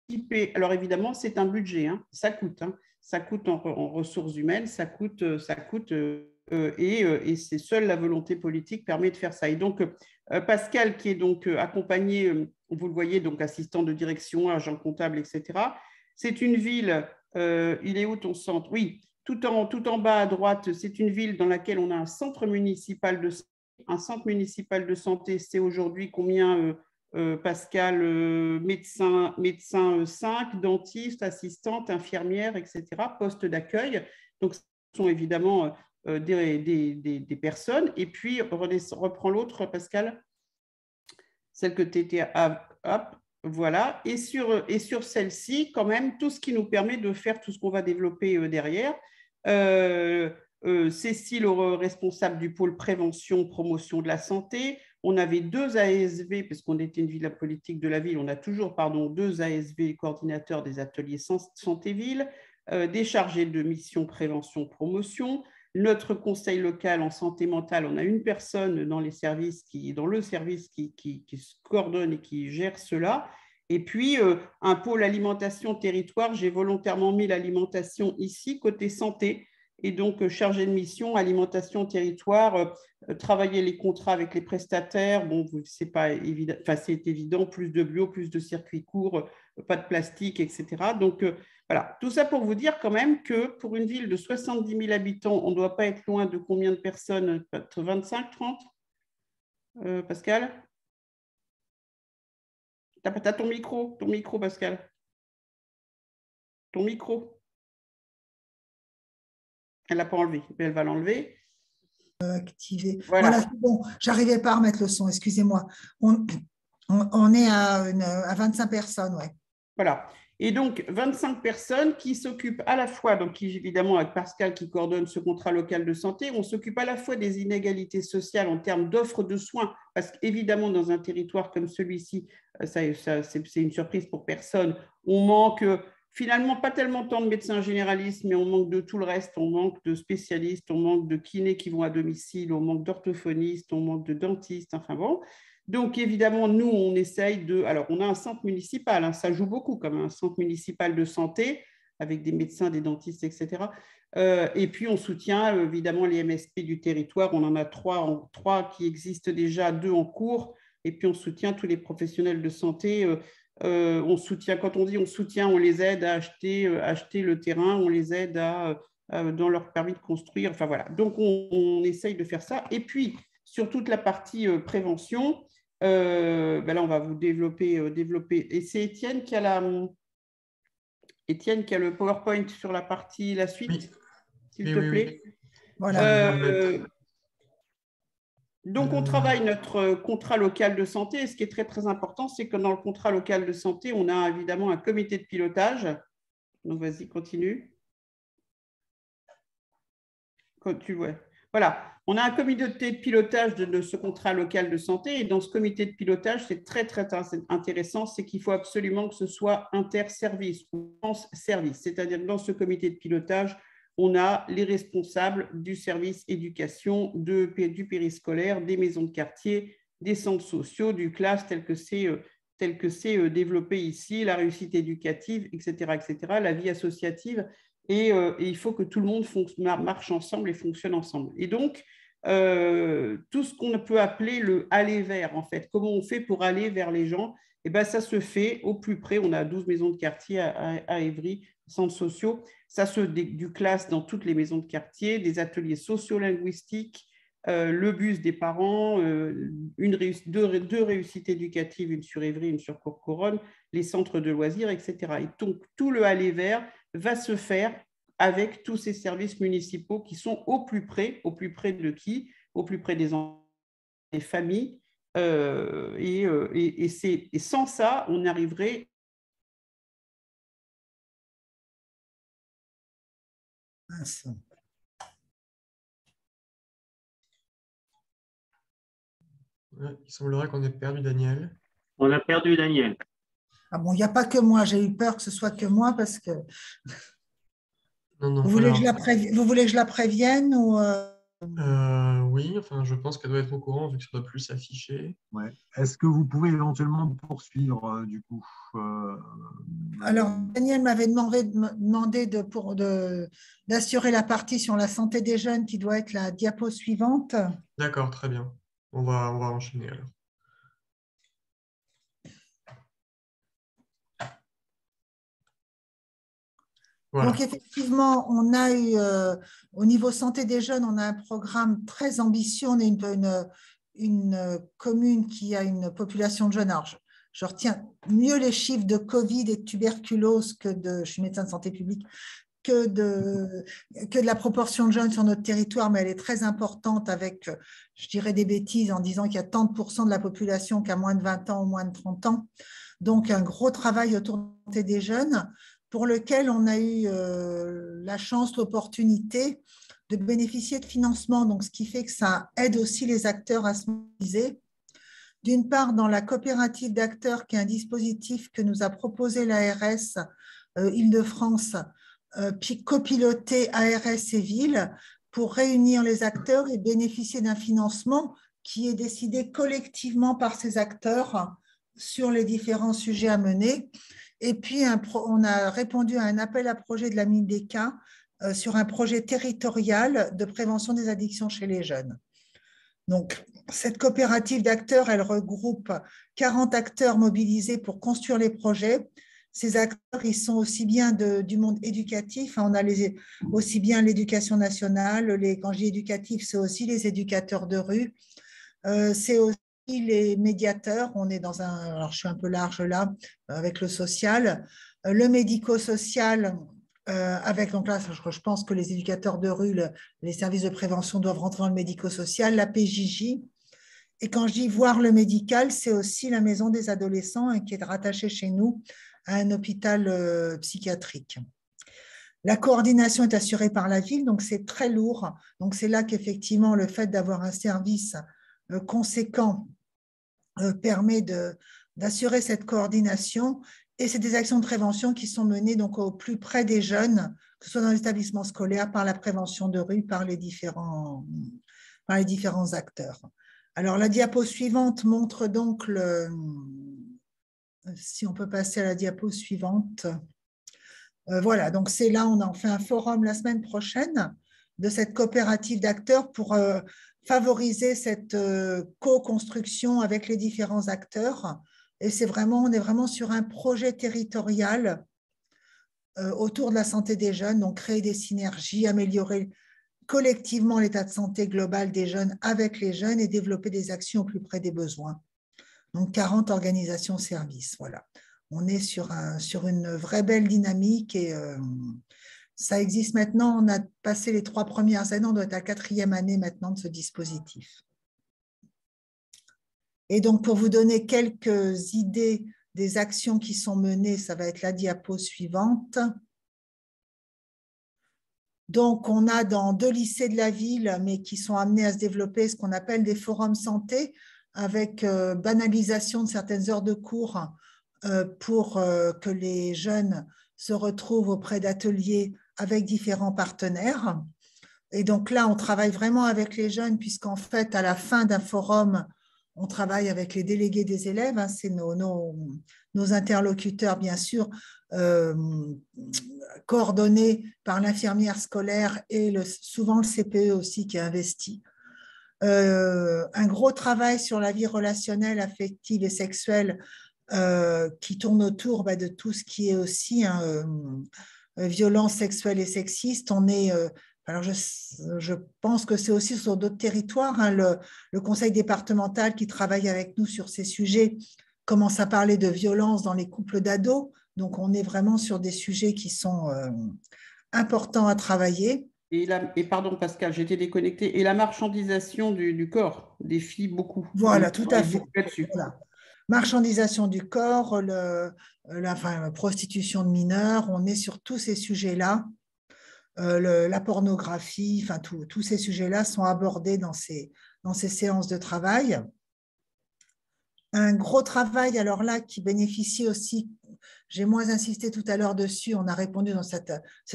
équipé, alors évidemment, c'est un budget, ça coûte. Ça coûte en ressources humaines, ça coûte et c'est seule la volonté politique permet de faire ça. Et donc, Pascal, qui est donc accompagné, vous le voyez, donc assistant de direction, agent comptable, etc. C'est une ville, il est où ton centre? Oui, tout en bas à droite, c'est une ville dans laquelle on a un centre municipal de santé. Un centre municipal de santé, c'est aujourd'hui combien, Pascal, médecin 5, dentiste, assistante, infirmière, etc., poste d'accueil. Donc, ce sont évidemment des personnes. Et puis, reprends l'autre, Pascal, celle que tu étais hop, voilà. Et sur celle-ci, quand même, tout ce qui nous permet de faire tout ce qu'on va développer derrière. Cécile, responsable du pôle prévention, promotion de la santé. On avait 2 ASV, parce qu'on était une ville politique de la ville, on a toujours, 2 ASV coordinateurs des ateliers santé-ville, des chargés de mission prévention, promotion. Notre conseil local en santé mentale, on a une personne dans le service qui se coordonne et qui gère cela. Et puis, un pôle alimentation territoire, j'ai volontairement mis l'alimentation ici, côté santé. Et donc, chargé de mission, alimentation territoire, travailler les contrats avec les prestataires. Bon, c'est pas évident, c'est évident, plus de bio, plus de circuits courts, pas de plastique, etc. Donc, voilà, tout ça pour vous dire quand même que pour une ville de 70 000 habitants, on ne doit pas être loin de combien de personnes? 25, 30 Pascal? Tu as ton micro, Pascal. Ton micro. Elle l'a pas enlevé, mais elle va l'enlever. Activer. Voilà. Voilà, c'est bon. J'arrivais pas à remettre le son, excusez-moi. On est à 25 personnes, ouais. Voilà. Et donc, 25 personnes qui s'occupent à la fois, donc évidemment avec Pascal qui coordonne ce contrat local de santé, on s'occupe à la fois des inégalités sociales en termes d'offres de soins, parce qu'évidemment, dans un territoire comme celui-ci, c'est une surprise pour personne, on manque finalement pas tellement tant de médecins généralistes, mais on manque de tout le reste, on manque de spécialistes, on manque de kinés qui vont à domicile, on manque d'orthophonistes, on manque de dentistes, enfin bon. Donc, évidemment, nous, on essaye de… Alors, on a un centre municipal, hein, ça joue beaucoup comme un centre municipal de santé, avec des médecins, des dentistes, etc. Et puis, on soutient évidemment les MSP du territoire. On en a trois qui existent déjà, 2 en cours. Et puis, on soutient tous les professionnels de santé. On soutient, quand on dit on soutient, on les aide à acheter le terrain, on les aide dans leur permis de construire. Enfin, voilà. Donc, on essaye de faire ça. Et puis, sur toute la partie prévention, là, on va vous développer. Et c'est Étienne qui a le PowerPoint sur la suite, oui. S'il te plaît. Oui. Voilà. Donc, on travaille notre contrat local de santé. Et ce qui est très, très important, c'est que dans le contrat local de santé, on a évidemment un comité de pilotage. Donc, vas-y, continue. Quand tu vois. Voilà, on a un comité de pilotage de ce contrat local de santé et dans ce comité de pilotage, c'est très, très intéressant, c'est qu'il faut absolument que ce soit interservice ou trans-service. C'est-à-dire que dans ce comité de pilotage, on a les responsables du service éducation, du périscolaire, des maisons de quartier, des centres sociaux, du classe tel que c'est développé ici, la réussite éducative, etc., la vie associative. Et il faut que tout le monde marche ensemble et fonctionne ensemble. Et donc, tout ce qu'on peut appeler le aller vers, en fait, comment on fait pour aller vers les gens, et ben, ça se fait au plus près. On a 12 maisons de quartier à Évry, centres sociaux. Ça du classe dans toutes les maisons de quartier, des ateliers sociolinguistiques, le bus des parents, deux réussites éducatives, une sur Évry, une sur Courcouronnes, les centres de loisirs, etc. Et donc, tout le aller vers va se faire avec tous ces services municipaux qui sont au plus près de qui? Au plus près des enfants, des familles. Et sans ça, on arriverait… Il semblerait qu'on ait perdu Daniel. On a perdu Daniel. Ah bon, il n'y a pas que moi. J'ai eu peur que ce soit que moi parce que… Non, vous voulez que je la prévienne ou oui, enfin, je pense qu'elle doit être au courant vu que ça ne doit plus s'afficher. Ouais. Est-ce que vous pouvez éventuellement poursuivre du coup Alors, Daniel m'avait demandé d'assurer la partie sur la santé des jeunes qui doit être la diapo suivante. D'accord, très bien. On va enchaîner alors. Voilà. Donc, effectivement, on a eu, au niveau santé des jeunes, on a un programme très ambitieux. On est une commune qui a une population de jeunes. Alors, je retiens mieux les chiffres de Covid et de tuberculose je suis médecin de santé publique, que de la proportion de jeunes sur notre territoire, mais elle est très importante avec, je dirais des bêtises en disant qu'il y a tant de pourcents de la population qui a moins de 20 ans ou moins de 30 ans. Donc, un gros travail autour de la santé des jeunes pour lequel on a eu la chance, l'opportunité de bénéficier de financement, donc ce qui fait que ça aide aussi les acteurs à se mobiliser. D'une part, dans la coopérative d'acteurs, qui est un dispositif que nous a proposé l'ARS Île-de-France, puis copiloté ARS et Ville, pour réunir les acteurs et bénéficier d'un financement qui est décidé collectivement par ces acteurs sur les différents sujets à mener. Et puis, on a répondu à un appel à projet de la MIDECA sur un projet territorial de prévention des addictions chez les jeunes. Donc, cette coopérative d'acteurs, elle regroupe 40 acteurs mobilisés pour construire les projets. Ces acteurs, ils sont aussi bien du monde éducatif, on a aussi bien l'éducation nationale, quand je dis éducatif, c'est aussi les éducateurs de rue, c'est aussi les médiateurs, on est dans alors je suis un peu large là, avec le social, le médico-social, avec, donc là, je pense que les éducateurs de rue, les services de prévention doivent rentrer dans le médico-social, la PJJ. Et quand je dis voir le médical, c'est aussi la maison des adolescents hein, qui est rattachée chez nous à un hôpital psychiatrique. La coordination est assurée par la ville, donc c'est très lourd. Donc c'est là qu'effectivement le fait d'avoir un service conséquent permet d'assurer cette coordination. Et c'est des actions de prévention qui sont menées donc au plus près des jeunes, que ce soit dans l'établissement scolaire, par la prévention de rue, par les différents acteurs. Alors, la diapo suivante montre donc si on peut passer à la diapo suivante. Voilà, donc c'est là, on en fait un forum la semaine prochaine de cette coopérative d'acteurs pour favoriser cette co-construction avec les différents acteurs. Et on est vraiment sur un projet territorial autour de la santé des jeunes, donc créer des synergies, améliorer collectivement l'état de santé global des jeunes avec les jeunes et développer des actions au plus près des besoins. Donc 40 organisations-services, voilà. On est sur une vraie belle dynamique et ça existe maintenant. On a passé les 3 premières années, on doit être à la 4e année maintenant de ce dispositif. Et donc, pour vous donner quelques idées des actions qui sont menées, ça va être la diapo suivante. Donc, on a dans 2 lycées de la ville, mais qui sont amenés à se développer ce qu'on appelle des forums santé, avec banalisation de certaines heures de cours pour que les jeunes se retrouvent auprès d'ateliers avec différents partenaires. Et donc là, on travaille vraiment avec les jeunes, puisqu'en fait, à la fin d'un forum, on travaille avec les délégués des élèves, hein, c'est nos interlocuteurs, bien sûr, coordonnés par l'infirmière scolaire et souvent le CPE aussi qui est investi. Un gros travail sur la vie relationnelle, affective et sexuelle qui tourne autour de tout ce qui est aussi violence sexuelle et sexiste. Alors je pense que c'est aussi sur d'autres territoires. Hein, le conseil départemental qui travaille avec nous sur ces sujets commence à parler de violence dans les couples d'ados. Donc, on est vraiment sur des sujets qui sont importants à travailler. Et pardon Pascal, j'étais déconnectée. Et la marchandisation du corps, des filles beaucoup. Voilà, tout à fait. Voilà. Marchandisation du corps, la prostitution de mineurs, on est sur tous ces sujets-là. La pornographie, enfin tous ces sujets-là sont abordés dans ces séances de travail. Un gros travail, alors là, qui bénéficie aussi, j'ai moins insisté tout à l'heure dessus, on a répondu dans cet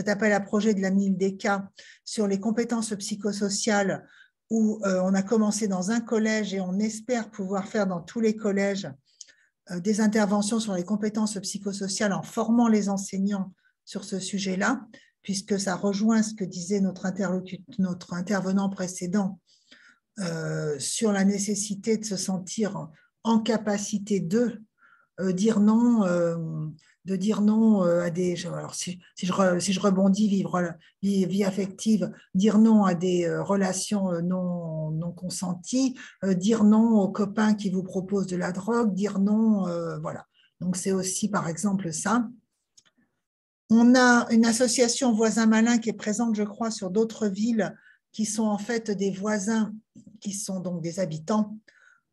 appel à projet de la MILDECA sur les compétences psychosociales où on a commencé dans un collège et on espère pouvoir faire dans tous les collèges des interventions sur les compétences psychosociales en formant les enseignants sur ce sujet-là, puisque ça rejoint ce que disait notre intervenant précédent sur la nécessité de se sentir en capacité de dire non à des… Alors si je rebondis, vie affective, dire non à des relations non consenties, dire non aux copains qui vous proposent de la drogue, dire non, voilà. Donc c'est aussi par exemple ça. On a une association Voisins Malins qui est présente, je crois, sur d'autres villes qui sont en fait des voisins, qui sont donc des habitants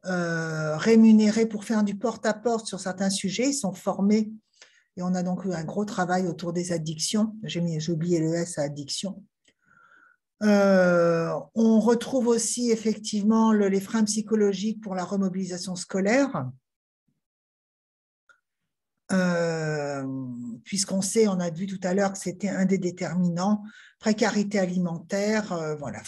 rémunérés pour faire du porte-à-porte sur certains sujets. Ils sont formés et on a donc eu un gros travail autour des addictions. J'ai oublié le S à addiction. On retrouve aussi effectivement les freins psychologiques pour la remobilisation scolaire. Puisqu'on sait, on a vu tout à l'heure que c'était un des déterminants, précarité alimentaire, voilà,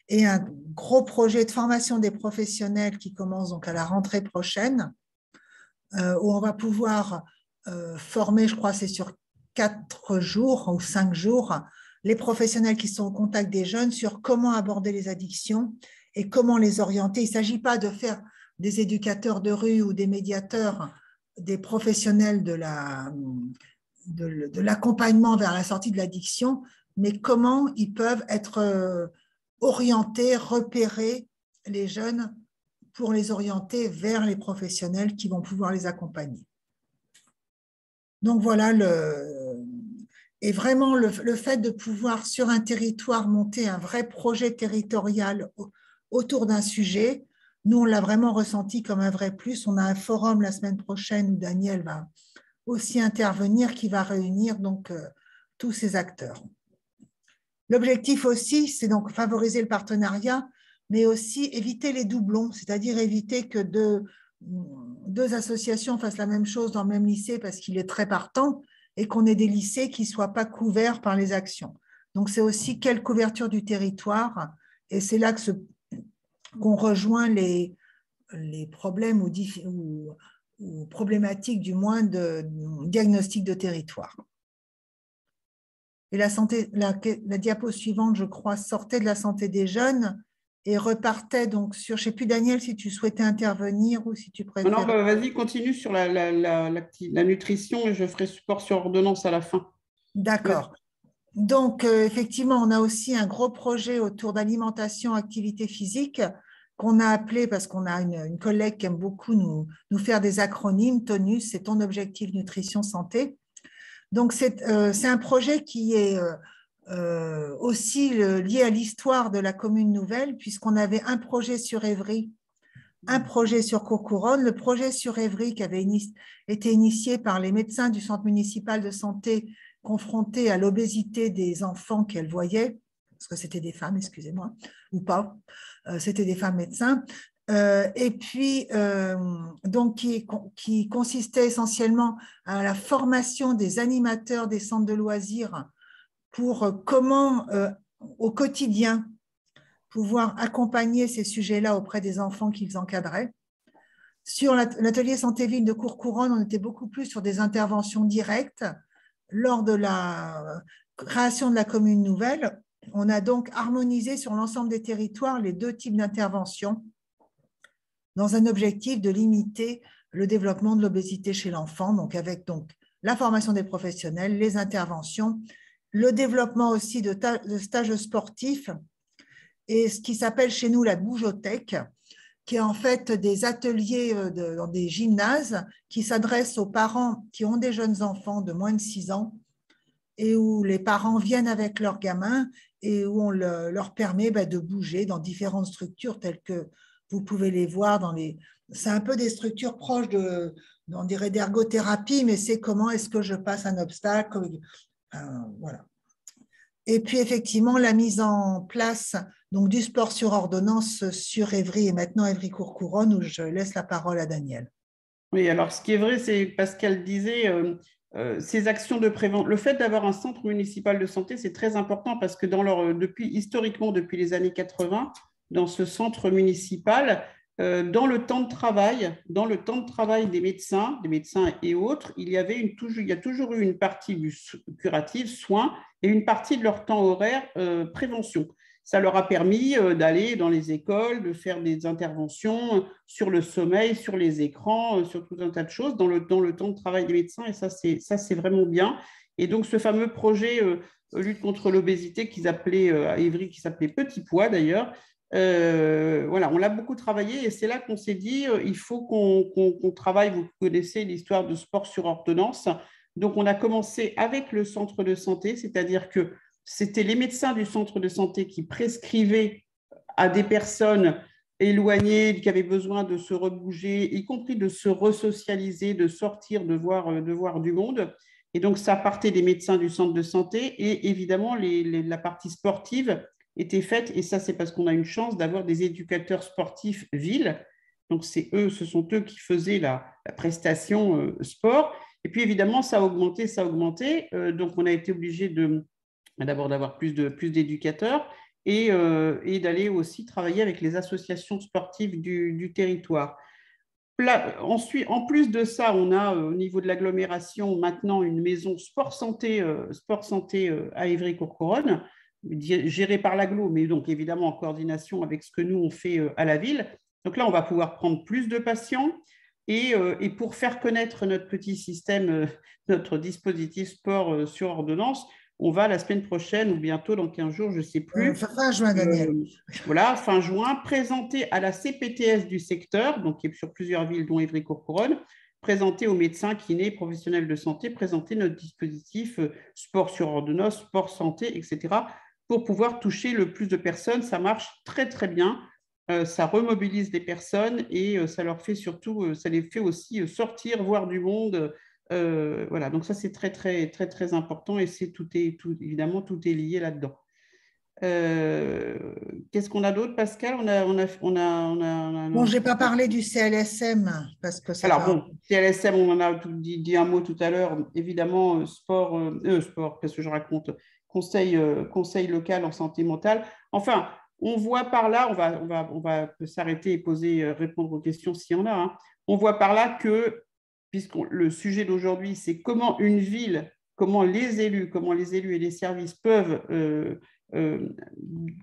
et un gros projet de formation des professionnels qui commence donc à la rentrée prochaine, où on va pouvoir former, je crois c'est sur 4 jours ou 5 jours, les professionnels qui sont au contact des jeunes sur comment aborder les addictions et comment les orienter. Il ne s'agit pas de faire des éducateurs de rue ou des médiateurs, des professionnels de l'accompagnement vers la sortie de l'addiction, mais comment ils peuvent être orientés, repérer les jeunes pour les orienter vers les professionnels qui vont pouvoir les accompagner. Donc voilà Et vraiment, le fait de pouvoir, sur un territoire, monter un vrai projet territorial autour d'un sujet, nous, on l'a vraiment ressenti comme un vrai plus. On a un forum la semaine prochaine où Daniel va aussi intervenir, qui va réunir donc tous ces acteurs. L'objectif aussi, c'est donc favoriser le partenariat, mais aussi éviter les doublons, c'est-à-dire éviter que deux associations fassent la même chose dans le même lycée parce qu'il est très partant et qu'on ait des lycées qui ne soient pas couverts par les actions. Donc, c'est aussi quelle couverture du territoire, et c'est là qu'on rejoint les problèmes ou problématiques du moins de diagnostic de territoire. Et la diapo suivante, je crois, sortait de la santé des jeunes et repartait donc sur, je ne sais plus Daniel si tu souhaitais intervenir ou si tu préfères. Non, bah, vas-y, continue sur la nutrition et je ferai support sur ordonnance à la fin. D'accord. Donc, effectivement, on a aussi un gros projet autour d'alimentation, activité physique, qu'on a appelé, parce qu'on a une collègue qui aime beaucoup nous faire des acronymes, TONUS, c'est ton objectif nutrition santé. Donc, c'est un projet qui est aussi lié à l'histoire de la commune nouvelle, puisqu'on avait un projet sur Évry, un projet sur Courcouronnes. Le projet sur Évry qui avait été initié par les médecins du centre municipal de santé confrontés à l'obésité des enfants qu'elles voyaient, parce que c'était des femmes, excusez-moi, ou pas, c'était des femmes médecins, et puis donc qui consistait essentiellement à la formation des animateurs des centres de loisirs pour comment au quotidien pouvoir accompagner ces sujets-là auprès des enfants qu'ils encadraient. Sur l'atelier santé-ville de Courcouronnes, on était beaucoup plus sur des interventions directes. Lors de la création de la commune nouvelle, on a donc harmonisé sur l'ensemble des territoires les deux types d'interventions dans un objectif de limiter le développement de l'obésité chez l'enfant, donc avec la formation des professionnels, les interventions, le développement aussi de stages sportifs et ce qui s'appelle chez nous la bougeothèque, qui est en fait des ateliers dans des gymnases qui s'adressent aux parents qui ont des jeunes enfants de moins de 6 ans et où les parents viennent avec leurs gamins et où on leur permet de bouger dans différentes structures telles que vous pouvez les voir dans les… C'est un peu des structures proches on dirait d'ergothérapie, mais c'est comment est-ce que je passe un obstacle, voilà. Et puis effectivement, la mise en place donc, du sport sur ordonnance sur Évry et maintenant Évry-Courcouronnes, où je laisse la parole à Daniel. Oui, alors ce qui est vrai, c'est Pascal disait, ces actions de prévention, le fait d'avoir un centre municipal de santé, c'est très important parce que historiquement, depuis les années 80, dans ce centre municipal, dans le temps de travail des médecins et autres, il y a toujours eu une partie curative, soins, et une partie de leur temps horaire prévention. Ça leur a permis d'aller dans les écoles, de faire des interventions sur le sommeil, sur les écrans, sur tout un tas de choses dans le temps de travail des médecins. Et ça, c'est vraiment bien. Et donc, ce fameux projet lutte contre l'obésité qu'ils appelaient à Évry, qui s'appelait Petit Pois d'ailleurs, voilà, on l'a beaucoup travaillé et c'est là qu'on s'est dit il faut qu'on travaille. Vous connaissez l'histoire de sport sur ordonnance. Donc, on a commencé avec le centre de santé, c'est-à-dire que c'était les médecins du centre de santé qui prescrivaient à des personnes éloignées, qui avaient besoin de se rebouger, y compris de se resocialiser, de sortir, de voir du monde. Et donc, ça partait des médecins du centre de santé et évidemment, la partie sportive était faite. Et ça, c'est parce qu'on a une chance d'avoir des éducateurs sportifs ville. Donc, ce sont eux qui faisaient la prestation sport. Et puis, évidemment, ça a augmenté. Donc, on a été obligé d'abord d'avoir plus d'éducateurs et d'aller aussi travailler avec les associations sportives du territoire. Ensuite, en plus de ça, on a au niveau de l'agglomération maintenant une maison sport santé à Évry-Courcouronnes, gérée par l'agglo, mais donc évidemment en coordination avec ce que nous on fait à la ville. Donc là, on va pouvoir prendre plus de patients. Et pour faire connaître notre petit système, notre dispositif sport sur ordonnance, on va la semaine prochaine ou bientôt dans 15 jours, je ne sais plus. Fin juin, Daniel. Voilà, fin juin, présenter à la CPTS du secteur, donc qui est sur plusieurs villes, dont Évry-Courcouronnes, présenter aux médecins, kinés, professionnels de santé, présenter notre dispositif sport sur ordonnance, sport santé, etc., pour pouvoir toucher le plus de personnes. Ça marche très, très bien. Ça remobilise les personnes et ça leur fait surtout, ça les fait aussi sortir, voir du monde. Voilà, donc ça, c'est très, très, très, très important et évidemment, tout est lié là-dedans. Qu'est-ce qu'on a d'autre, Pascal? Bon, je n'ai pas parlé du CLSM parce que ça Alors, fait... bon, CLSM, on en a dit un mot tout à l'heure. Évidemment, sport, qu'est-ce que je raconte? Conseil local en santé mentale. Enfin, on voit par là, on va s'arrêter et répondre aux questions s'il y en a. Hein. On voit par là que, puisque le sujet d'aujourd'hui, c'est comment une ville, comment les élus et les services peuvent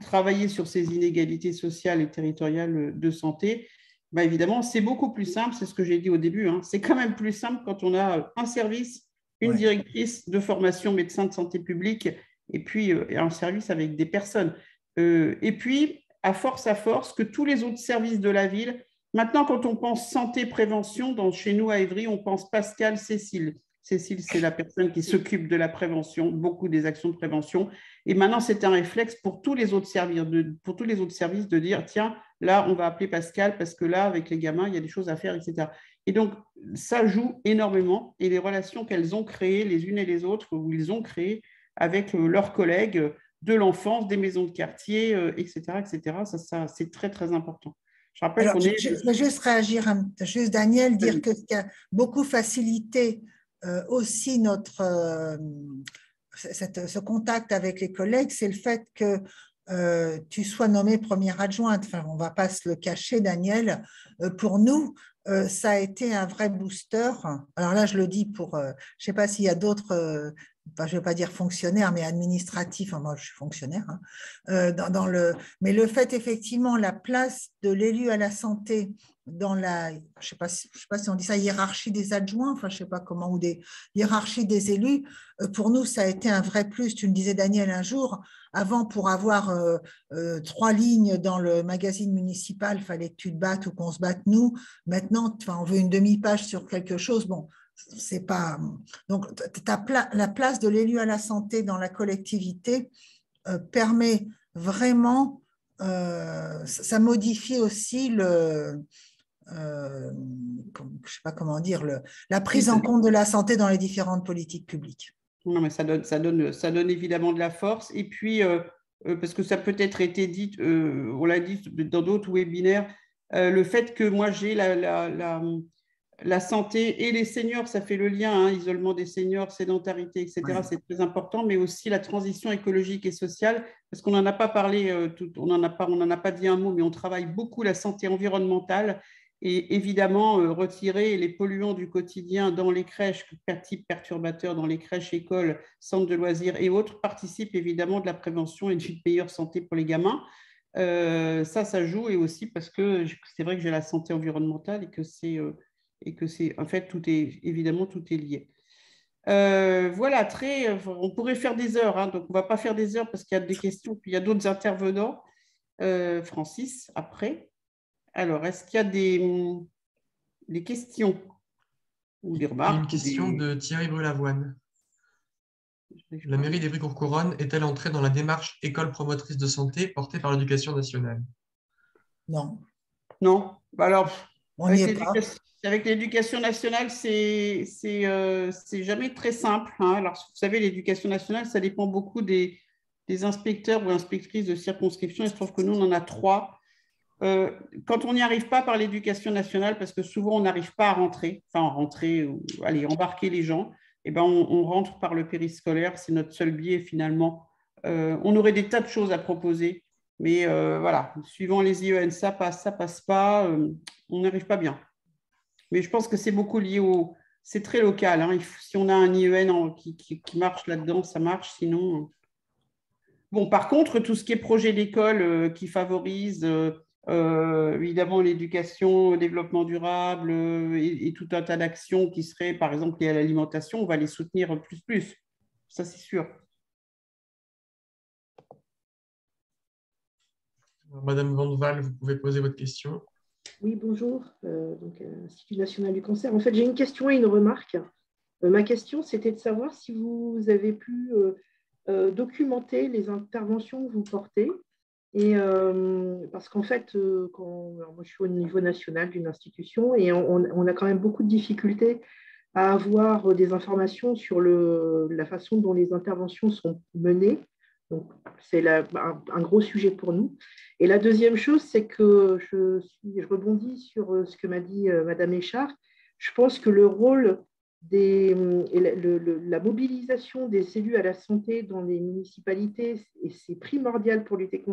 travailler sur ces inégalités sociales et territoriales de santé. Bah évidemment, c'est beaucoup plus simple, c'est ce que j'ai dit au début. Hein. C'est quand même plus simple quand on a un service, une directrice de formation médecin de santé publique et puis un service avec des personnes. Et puis, à force, que tous les autres services de la ville, maintenant, quand on pense santé, prévention, chez nous à Évry, on pense Pascal, Cécile. Cécile, c'est la personne qui s'occupe de la prévention, beaucoup des actions de prévention. Et maintenant, c'est un réflexe pour tous les autres services de dire, tiens, là, on va appeler Pascal parce que là, avec les gamins, il y a des choses à faire, etc. Et donc, ça joue énormément. Et les relations qu'elles ont créées les unes et les autres, ou ils ont créées avec leurs collègues de l'enfance, des maisons de quartier, etc., etc., ça c'est très, très important. Je rappelle qu'on est... Je vais juste réagir, juste Daniel, dire que ce qui a beaucoup facilité aussi ce contact avec les collègues, c'est le fait que tu sois nommée première adjointe. Enfin, on ne va pas se le cacher, Daniel. Pour nous, ça a été un vrai booster. Alors là, je le dis pour, je ne sais pas s'il y a d'autres, je ne vais pas dire fonctionnaires, mais administratifs. Enfin, moi, je suis fonctionnaire. Hein, mais le fait, effectivement, la place de l'élu à la santé dans la, je sais pas si on dit ça, hiérarchie des adjoints, enfin, je ne sais pas comment, ou des hiérarchies des élus, pour nous, ça a été un vrai plus. Tu me disais, Daniel, un jour, avant, pour avoir 3 lignes dans le magazine municipal, il fallait que tu te battes ou qu'on se batte nous. Maintenant, on veut une demi-page sur quelque chose. Bon, c'est pas... Donc, la place de l'élu à la santé dans la collectivité permet vraiment... ça modifie aussi je ne sais pas comment dire, la prise en compte de la santé dans les différentes politiques publiques. Non, mais ça donne évidemment de la force. Et puis, parce que ça peut être été dit, on l'a dit dans d'autres webinaires, le fait que moi j'ai la santé et les seniors, ça fait le lien, hein, isolement des seniors, sédentarité, etc. Ouais. C'est très important, mais aussi la transition écologique et sociale, parce qu'on n'en a pas parlé, on n'en a pas dit un mot, mais on travaille beaucoup la santé environnementale. Et évidemment, retirer les polluants du quotidien dans les crèches, type perturbateurs dans les crèches, écoles, centres de loisirs et autres, participe évidemment de la prévention et d'une meilleure santé pour les gamins. Ça joue, et aussi parce que c'est vrai que j'ai la santé environnementale et que c'est en fait, tout est lié. Voilà, on pourrait faire des heures, hein, donc on ne va pas faire des heures parce qu'il y a des questions, puis il y a d'autres intervenants. Francis, après. Alors, est-ce qu'il y a des questions ou des remarques? Une question de Thierry Brulavoine. La mairie d'Évry-Courcouronnes est-elle entrée dans la démarche école promotrice de santé portée par l'Éducation nationale? Non. Non. Alors, on n'y est pas. Avec l'Éducation nationale, c'est jamais très simple. Hein. Alors, vous savez, l'Éducation nationale, ça dépend beaucoup des inspecteurs ou inspectrices de circonscription. Il se trouve que nous, on en a 3. Quand on n'y arrive pas par l'Éducation nationale, parce que souvent on n'arrive pas à embarquer les gens, eh ben on rentre par le périscolaire, c'est notre seul biais finalement. On aurait des tas de choses à proposer, mais voilà, suivant les IEN, ça passe pas, on n'arrive pas bien. Mais je pense que c'est beaucoup lié c'est très local. Hein. Si on a un IEN qui marche là-dedans, ça marche, sinon... Bon, par contre, tout ce qui est projet d'école qui favorise... évidemment, l'éducation, le développement durable et tout un tas d'actions qui seraient, par exemple, liées à l'alimentation, on va les soutenir plus. Ça, c'est sûr. Madame Vandeval, vous pouvez poser votre question. Oui, bonjour, Institut national du cancer. En fait, j'ai une question et une remarque. Ma question, c'était de savoir si vous avez pu documenter les interventions que vous portez. Et parce qu'en fait, moi je suis au niveau national d'une institution et on a quand même beaucoup de difficultés à avoir des informations sur la façon dont les interventions sont menées. Donc, c'est un gros sujet pour nous. Et la deuxième chose, c'est que je rebondis sur ce que m'a dit Madame Échard. Je pense que le rôle et la mobilisation des élus à la santé dans les municipalités, et c'est primordial pour lutter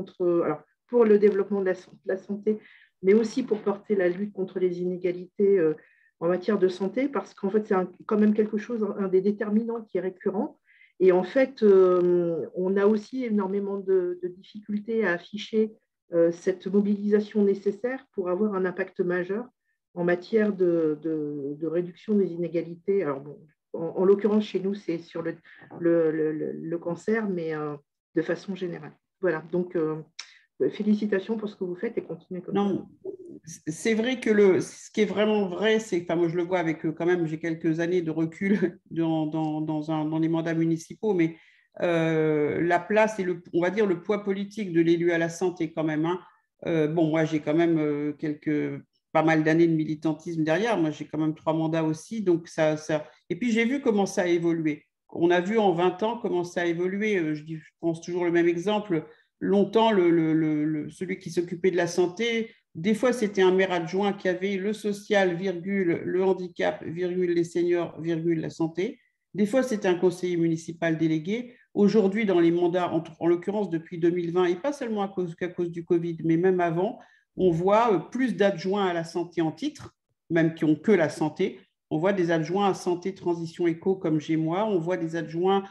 pour le développement de la santé, mais aussi pour porter la lutte contre les inégalités en matière de santé, parce qu'en fait, c'est quand même quelque chose, un des déterminants qui est récurrent. Et en fait, on a aussi énormément de difficultés à afficher cette mobilisation nécessaire pour avoir un impact majeur en matière de réduction des inégalités. Alors, bon, en l'occurrence, chez nous, c'est sur le cancer, mais de façon générale. Voilà, donc félicitations pour ce que vous faites et continuez comme ça. C'est vrai que ce qui est vraiment vrai, c'est que moi je le vois avec quand même, j'ai quelques années de recul dans les mandats municipaux, mais la place et on va dire le poids politique de l'élu à la santé quand même. Bon, moi j'ai quand même pas mal d'années de militantisme derrière, moi j'ai quand même 3 mandats aussi, donc ça... Et puis j'ai vu comment ça a évolué. On a vu en 20 ans comment ça a évolué. Je pense toujours le même exemple. Longtemps, celui qui s'occupait de la santé, des fois, c'était un maire adjoint qui avait le social, virgule, le handicap, virgule, les seniors, virgule, la santé. Des fois, c'était un conseiller municipal délégué. Aujourd'hui, dans les mandats, en l'occurrence depuis 2020, et pas seulement qu'à cause du Covid, mais même avant, on voit plus d'adjoints à la santé en titre, même qui n'ont que la santé. On voit des adjoints à santé, transition éco, comme j'ai moi. On voit des adjoints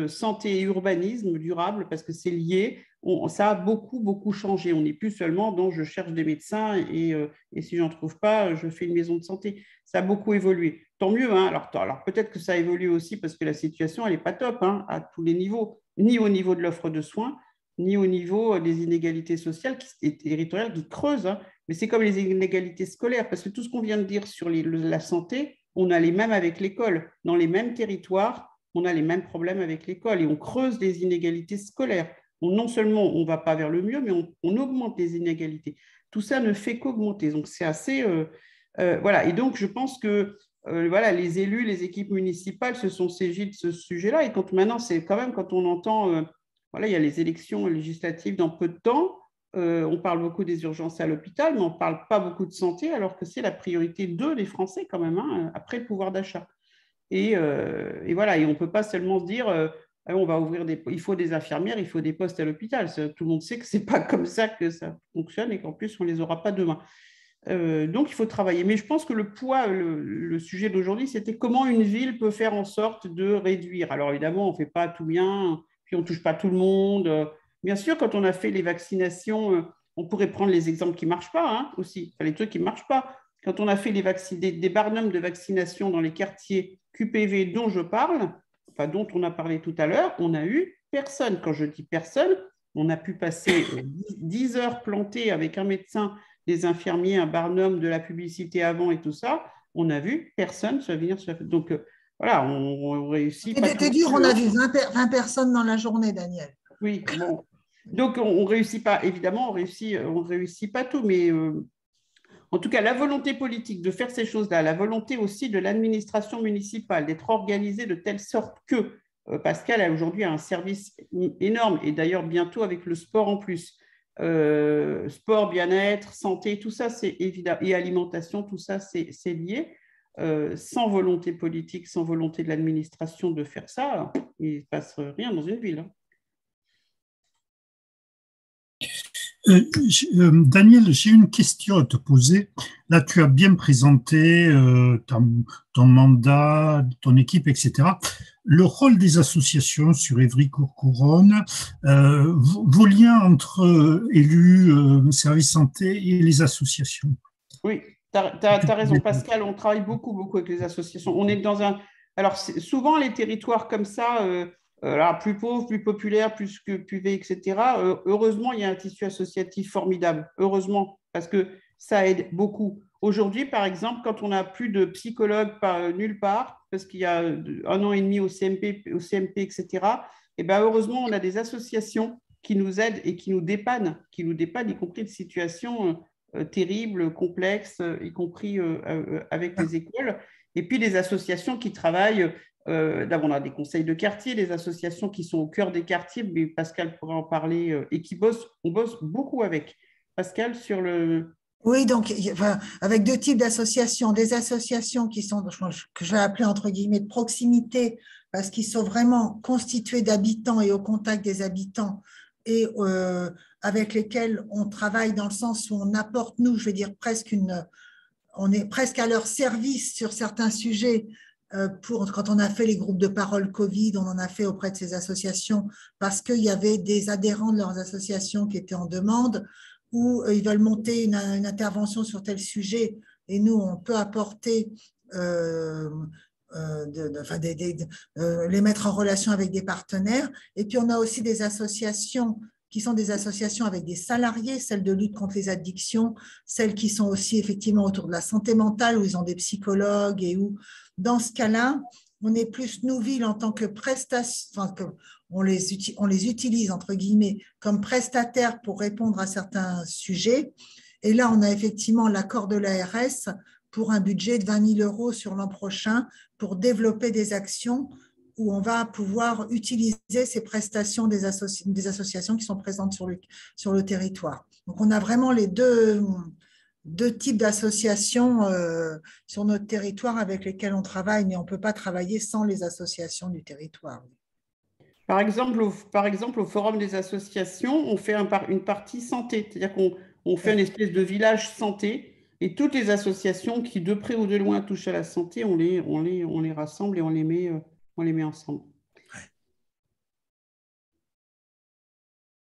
santé et urbanisme durable, parce que c'est lié. Ça a beaucoup, beaucoup changé. On n'est plus seulement dans je cherche des médecins et si je n'en trouve pas, je fais une maison de santé. Ça a beaucoup évolué. Tant mieux. Hein. Alors peut-être que ça évolue aussi parce que la situation, elle n'est pas top à tous les niveaux, ni au niveau de l'offre de soins, ni au niveau des inégalités sociales et territoriales qui creusent. Hein. Mais c'est comme les inégalités scolaires, parce que tout ce qu'on vient de dire sur la santé, on a les mêmes avec l'école. Dans les mêmes territoires, on a les mêmes problèmes avec l'école et on creuse les inégalités scolaires. Non seulement on ne va pas vers le mieux, mais on augmente les inégalités. Tout ça ne fait qu'augmenter. Donc, c'est assez... voilà. Et donc, je pense que voilà, les élus, les équipes municipales se sont saisis de ce sujet-là. Et maintenant, c'est quand même quand on entend... voilà, il y a les élections législatives dans peu de temps. On parle beaucoup des urgences à l'hôpital, mais on ne parle pas beaucoup de santé, alors que c'est la priorité des Français quand même, après le pouvoir d'achat. Et voilà, et on ne peut pas seulement se dire on va ouvrir il faut des infirmières, il faut des postes à l'hôpital. Tout le monde sait que ce n'est pas comme ça que ça fonctionne et qu'en plus, on ne les aura pas demain. Donc, il faut travailler. Mais je pense que le poids, le sujet d'aujourd'hui, c'était comment une ville peut faire en sorte de réduire. Alors, évidemment, on ne fait pas tout bien, puis on ne touche pas tout le monde. Bien sûr, quand on a fait les vaccinations, on pourrait prendre les exemples qui ne marchent pas aussi, enfin, les trucs qui ne marchent pas. Quand on a fait des barnums de vaccination dans les quartiers QPV dont je parle, enfin dont on a parlé tout à l'heure, on n'a eu personne. Quand je dis personne, on a pu passer 10 heures plantées avec un médecin, des infirmiers, un barnum, de la publicité avant et tout ça. On n'a vu personne se venir. Donc voilà, on réussit. T'es dur, on a vu 20 personnes dans la journée, Daniel. Oui, bon. Donc on ne réussit pas, évidemment, on réussit pas tout, mais... En tout cas, la volonté politique de faire ces choses-là, la volonté aussi de l'administration municipale d'être organisée de telle sorte que Pascal aujourd'hui a un service énorme et d'ailleurs bientôt avec le sport en plus. Sport, bien-être, santé, tout ça c'est évident, et alimentation, tout ça c'est lié. Sans volonté politique, sans volonté de l'administration de faire ça, il ne se passe rien dans une ville. Daniel, j'ai une question à te poser. Là, tu as bien présenté ton mandat, ton équipe, etc. Le rôle des associations sur Évry-Courcouronnes, vos liens entre élus, services santé et les associations. Oui, tu as raison, Pascal. On travaille beaucoup, beaucoup avec les associations. On est dans un... Alors, souvent, les territoires comme ça... plus pauvres, plus populaires, plus que privés, etc. Heureusement, il y a un tissu associatif formidable. Heureusement, parce que ça aide beaucoup. Aujourd'hui, par exemple, quand on n'a plus de psychologue nulle part, parce qu'il y a 1 an et demi au CMP, etc., et ben heureusement, on a des associations qui nous aident et qui nous dépannent, y compris de situations terribles, complexes, y compris avec les écoles. Et puis des associations qui travaillent, là on a des conseils de quartier, des associations qui sont au cœur des quartiers, mais Pascal pourra en parler, et on bosse beaucoup avec. Pascal, sur le... Oui, donc enfin, avec deux types d'associations, des associations qui sont, que je vais appeler entre guillemets de proximité, parce qu'ils sont vraiment constitués d'habitants et au contact des habitants, et avec lesquels on travaille dans le sens où on apporte, nous, je vais dire on est presque à leur service sur certains sujets. Quand on a fait les groupes de parole Covid, on en a fait auprès de ces associations parce qu'il y avait des adhérents de leurs associations qui étaient en demande, où ils veulent monter une intervention sur tel sujet et nous, on peut apporter, les mettre en relation avec des partenaires. Et puis, on a aussi des associations qui sont des associations avec des salariés, celles de lutte contre les addictions, celles qui sont aussi effectivement autour de la santé mentale, où ils ont des psychologues et où, dans ce cas-là, on est plus nous, ville, en tant que prestation, enfin, on les utilise, entre guillemets, comme prestataires pour répondre à certains sujets. Et là, on a effectivement l'accord de l'ARS pour un budget de 20 000 € sur l'an prochain pour développer des actions où on va pouvoir utiliser ces prestations des associations qui sont présentes sur le territoire. Donc, on a vraiment les deux types d'associations sur notre territoire avec lesquelles on travaille, mais on ne peut pas travailler sans les associations du territoire. Par exemple, au Forum des associations, on fait une partie santé, c'est-à-dire qu'on fait une espèce de village santé, et toutes les associations qui, de près ou de loin, touchent à la santé, on les rassemble et on les met ensemble.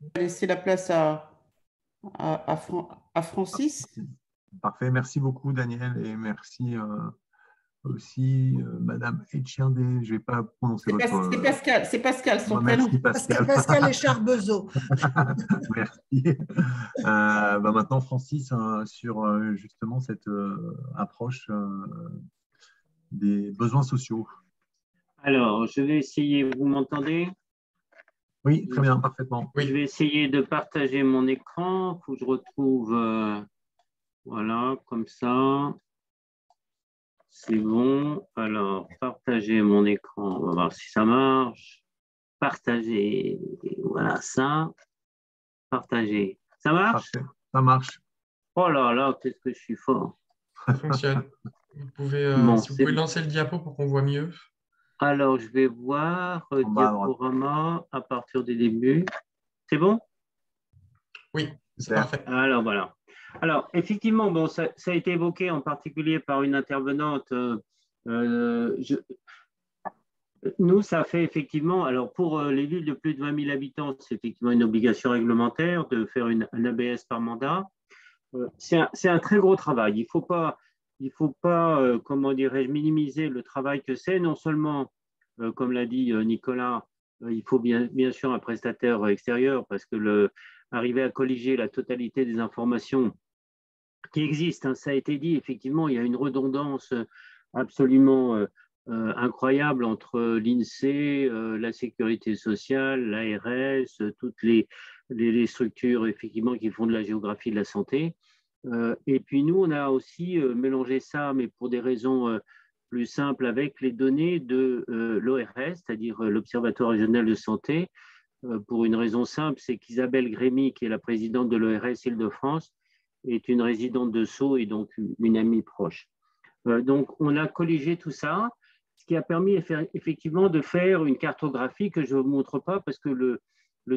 On va laisser la place à Francis. Parfait, merci beaucoup Daniel et merci aussi Madame Etchiandé. Je ne vais pas prononcer votre... C'est Pascal, son prénom. Pascal Echarbezeau. Merci. Maintenant Francis, sur justement cette approche des besoins sociaux. Alors, je vais essayer, vous m'entendez? Oui, très bien, parfaitement. Je vais essayer de partager mon écran. Il faut que je retrouve, voilà, comme ça. C'est bon. Alors, partager mon écran, on va voir si ça marche. Partager, voilà ça. Partager. Ça marche? Parfait. Ça marche. Oh là là, qu'est-ce que je suis fort. Ça fonctionne. Vous pouvez, si vous pouvez lancer le diapo pour qu'on voit mieux. Alors, je vais voir diaporama à partir du début. C'est bon? Oui, c'est parfait. Alors, voilà. Alors, effectivement, bon, ça a été évoqué en particulier par une intervenante. Nous, ça fait effectivement, alors pour les villes de plus de 20 000 habitants, c'est effectivement une obligation réglementaire de faire un ABS par mandat. C'est un très gros travail. Il faut pas comment dirais-je, minimiser le travail que c'est. Non seulement, comme l'a dit Nicolas, il faut bien sûr un prestataire extérieur parce que arriver à colliger la totalité des informations qui existent, hein, ça a été dit, effectivement, il y a une redondance absolument incroyable entre l'INSEE, la sécurité sociale, l'ARS, toutes les structures effectivement qui font de la géographie de la santé. Et puis nous, on a aussi mélangé ça, mais pour des raisons plus simples, avec les données de l'ORS, c'est-à-dire l'Observatoire régional de santé, pour une raison simple, c'est qu'Isabelle Grémy, qui est la présidente de l'ORS Île-de-France, est une résidente de Sceaux et donc une amie proche. Donc, on a colligé tout ça, ce qui a permis effectivement de faire une cartographie que je ne vous montre pas parce que le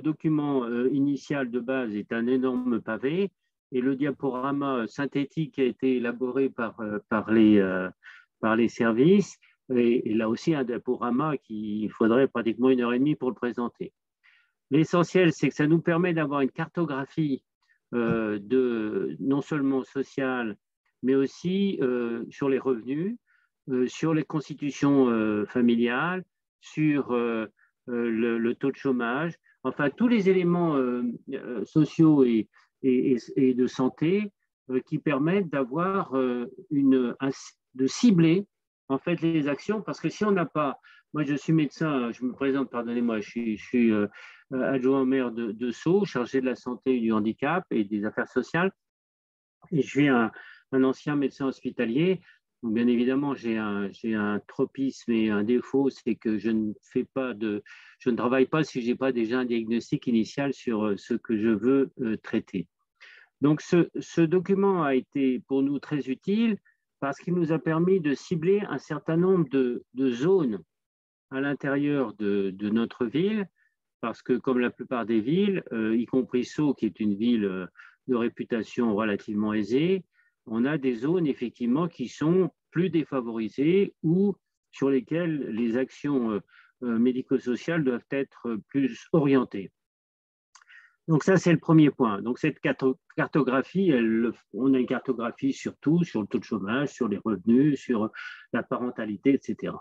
document initial de base est un énorme pavé et le diaporama synthétique a été élaboré par les services. Et là aussi, un diaporama il faudrait pratiquement 1h30 pour le présenter. L'essentiel, c'est que ça nous permet d'avoir une cartographie non seulement sociale, mais aussi sur les revenus, sur les constitutions familiales, sur le taux de chômage, enfin tous les éléments sociaux et de santé qui permettent d'avoir de cibler en fait les actions, parce que si on n'a pas, moi je suis médecin, je me présente, pardonnez-moi, je suis adjoint au maire de Sceaux, chargé de la santé et du handicap et des affaires sociales, et je suis un ancien médecin hospitalier. Donc, bien évidemment, j'ai un tropisme et un défaut, c'est que je ne travaille pas si je n'ai pas déjà un diagnostic initial sur ce que je veux traiter. Donc, ce document a été pour nous très utile parce qu'il nous a permis de cibler un certain nombre de zones à l'intérieur de notre ville, parce que comme la plupart des villes, y compris Sceaux, qui est une ville de réputation relativement aisée, on a des zones effectivement qui sont plus défavorisées ou sur lesquelles les actions médico-sociales doivent être plus orientées. Donc ça, c'est le premier point. Donc cette cartographie, on a une cartographie sur tout, sur le taux de chômage, sur les revenus, sur la parentalité, etc.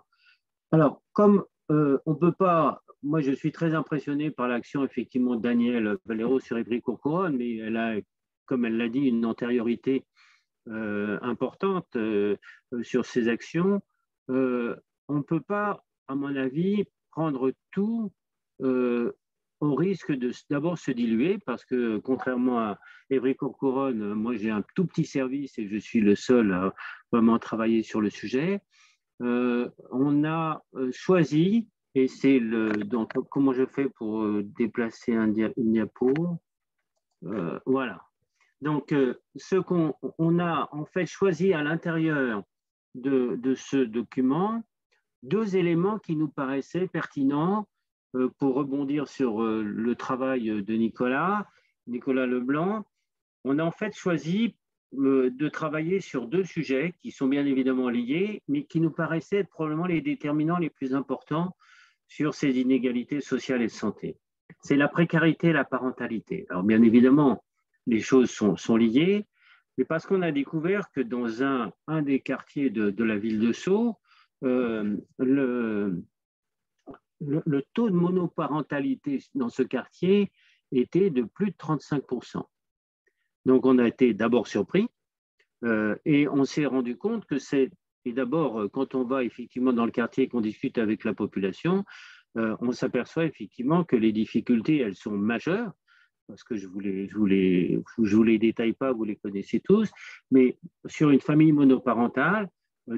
Alors, comme on peut pas, moi je suis très impressionné par l'action effectivement de Danielle Valero sur Évry-Courcouronnes, mais elle a, comme elle l'a dit, une antériorité importante sur ces actions. On ne peut pas, à mon avis, prendre tout au risque de d'abord se diluer, parce que contrairement à Évry-Courcouronnes, moi j'ai un tout petit service et je suis le seul à vraiment travailler sur le sujet. On a choisi, et c'est donc comment je fais pour déplacer une diapo, voilà. Donc, ce qu'on a en fait choisi à l'intérieur de ce document, deux éléments qui nous paraissaient pertinents pour rebondir sur le travail de Nicolas Leblanc. On a en fait choisi de travailler sur deux sujets qui sont bien évidemment liés, mais qui nous paraissaient être probablement les déterminants les plus importants sur ces inégalités sociales et de santé. C'est la précarité et la parentalité. Alors, bien évidemment, les choses sont liées, mais parce qu'on a découvert que dans un des quartiers de la ville de Sceaux, le taux de monoparentalité dans ce quartier était de plus de 35%. Donc, on a été d'abord surpris et on s'est rendu compte que et d'abord, quand on va effectivement dans le quartier et qu'on discute avec la population, on s'aperçoit effectivement que les difficultés, elles sont majeures, parce que je vous les détaille pas, vous les connaissez tous, mais sur une famille monoparentale,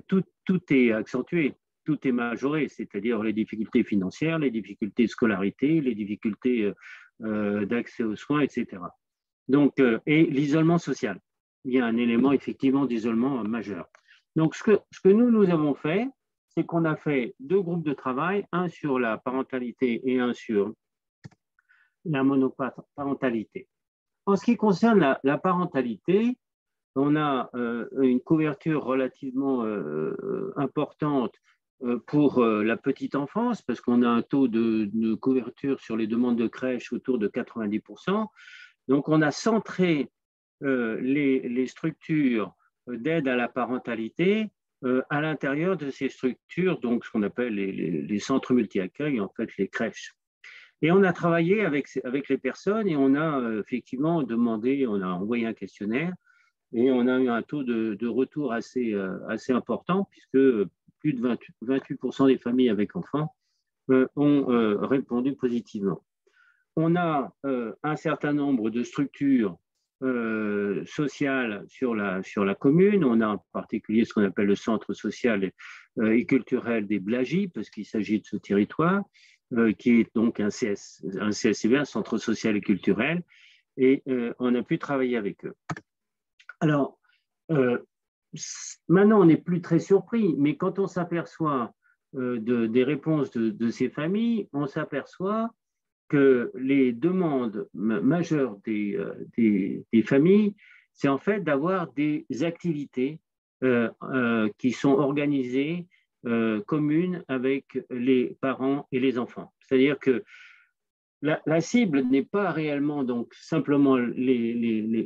tout est accentué, tout est majoré, c'est-à-dire les difficultés financières, les difficultés de scolarité, les difficultés d'accès aux soins, etc. Donc, et l'isolement social. Il y a un élément effectivement d'isolement majeur. Donc, ce que nous avons fait, c'est qu'on a fait deux groupes de travail, un sur la parentalité et un sur la monoparentalité. En ce qui concerne la parentalité, on a une couverture relativement importante pour la petite enfance, parce qu'on a un taux de couverture sur les demandes de crèche autour de 90%. Donc, on a centré les structures d'aide à la parentalité à l'intérieur de ces structures, donc ce qu'on appelle les centres multi-accueil, en fait les crèches. Et on a travaillé avec les personnes et on a effectivement demandé, on a envoyé un questionnaire et on a eu un taux de retour assez important, puisque plus de 28% des familles avec enfants ont répondu positivement. On a un certain nombre de structures sociales sur la commune. On a en particulier ce qu'on appelle le centre social et culturel des Blagies, parce qu'il s'agit de ce territoire, qui est donc un CSCV, un centre social et culturel, et on a pu travailler avec eux. Alors, maintenant, on n'est plus très surpris, mais quand on s'aperçoit des réponses de ces familles, on s'aperçoit que les demandes majeures des familles, c'est en fait d'avoir des activités qui sont organisées communes avec les parents et les enfants. C'est-à-dire que la cible n'est pas réellement donc simplement les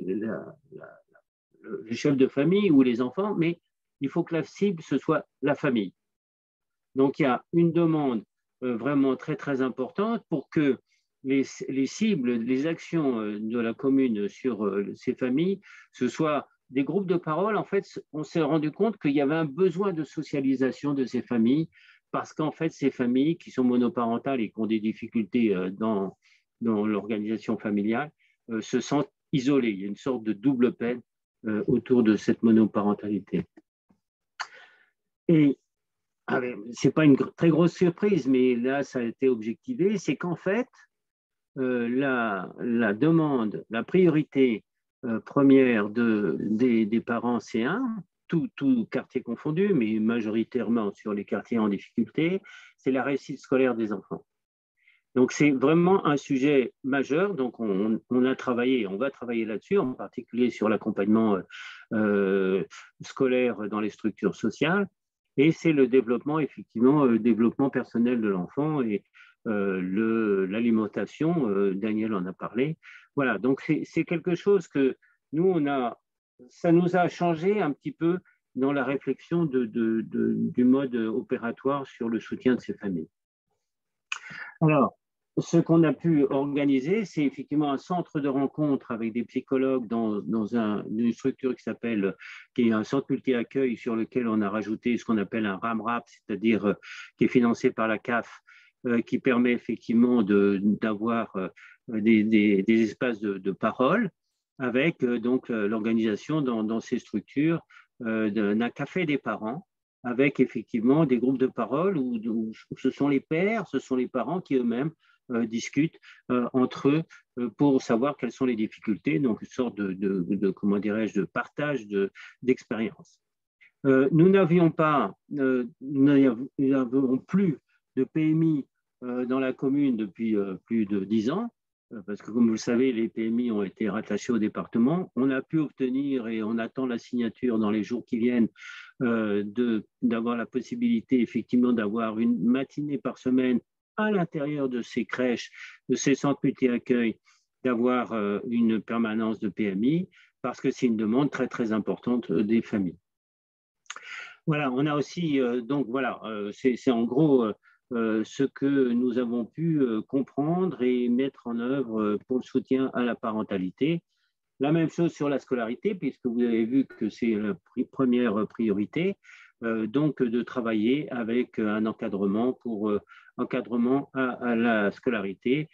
chefs de famille ou les enfants, mais il faut que la cible, ce soit la famille. Donc, il y a une demande vraiment très, très importante pour que les cibles, les actions de la commune sur ces familles, ce soit des groupes de parole, en fait, on s'est rendu compte qu'il y avait un besoin de socialisation de ces familles, parce qu'en fait, ces familles qui sont monoparentales et qui ont des difficultés dans l'organisation familiale se sentent isolées. Il y a une sorte de double peine autour de cette monoparentalité. Et ce n'est pas une très grosse surprise, mais là, ça a été objectivé, c'est qu'en fait, la demande, la priorité première des parents, c'est tout quartier confondu, mais majoritairement sur les quartiers en difficulté, c'est la réussite scolaire des enfants. Donc, c'est vraiment un sujet majeur. Donc, on va travailler là-dessus, en particulier sur l'accompagnement scolaire dans les structures sociales. Et c'est le développement, effectivement, le développement personnel de l'enfant et l'alimentation. Daniel en a parlé. Voilà, donc c'est quelque chose que nous, ça nous a changé un petit peu dans la réflexion du mode opératoire sur le soutien de ces familles. Alors, ce qu'on a pu organiser, c'est effectivement un centre de rencontre avec des psychologues dans une structure qui est un centre multi-accueil sur lequel on a rajouté ce qu'on appelle un RAMRAP, c'est-à-dire qui est financé par la CAF, qui permet effectivement d'avoir des espaces de parole avec donc l'organisation dans ces structures d'un café des parents, avec effectivement des groupes de parole où ce sont les pères, ce sont les parents qui eux-mêmes discutent entre eux pour savoir quelles sont les difficultés, donc une sorte comment dirais-je, de partage d'expérience. Nous n'avions plus de PMI dans la commune depuis plus de 10 ans, parce que comme vous le savez, les PMI ont été rattachés au département. On a pu obtenir, et on attend la signature dans les jours qui viennent, d'avoir la possibilité effectivement d'avoir une matinée par semaine à l'intérieur de ces crèches, de ces centres multi-accueil, d'avoir une permanence de PMI, parce que c'est une demande très très importante des familles. Voilà, on a aussi, donc voilà, c'est en gros ce que nous avons pu comprendre et mettre en œuvre pour le soutien à la parentalité. La même chose sur la scolarité, puisque vous avez vu que c'est la première priorité, donc de travailler avec un encadrement pour encadrement à la scolarité.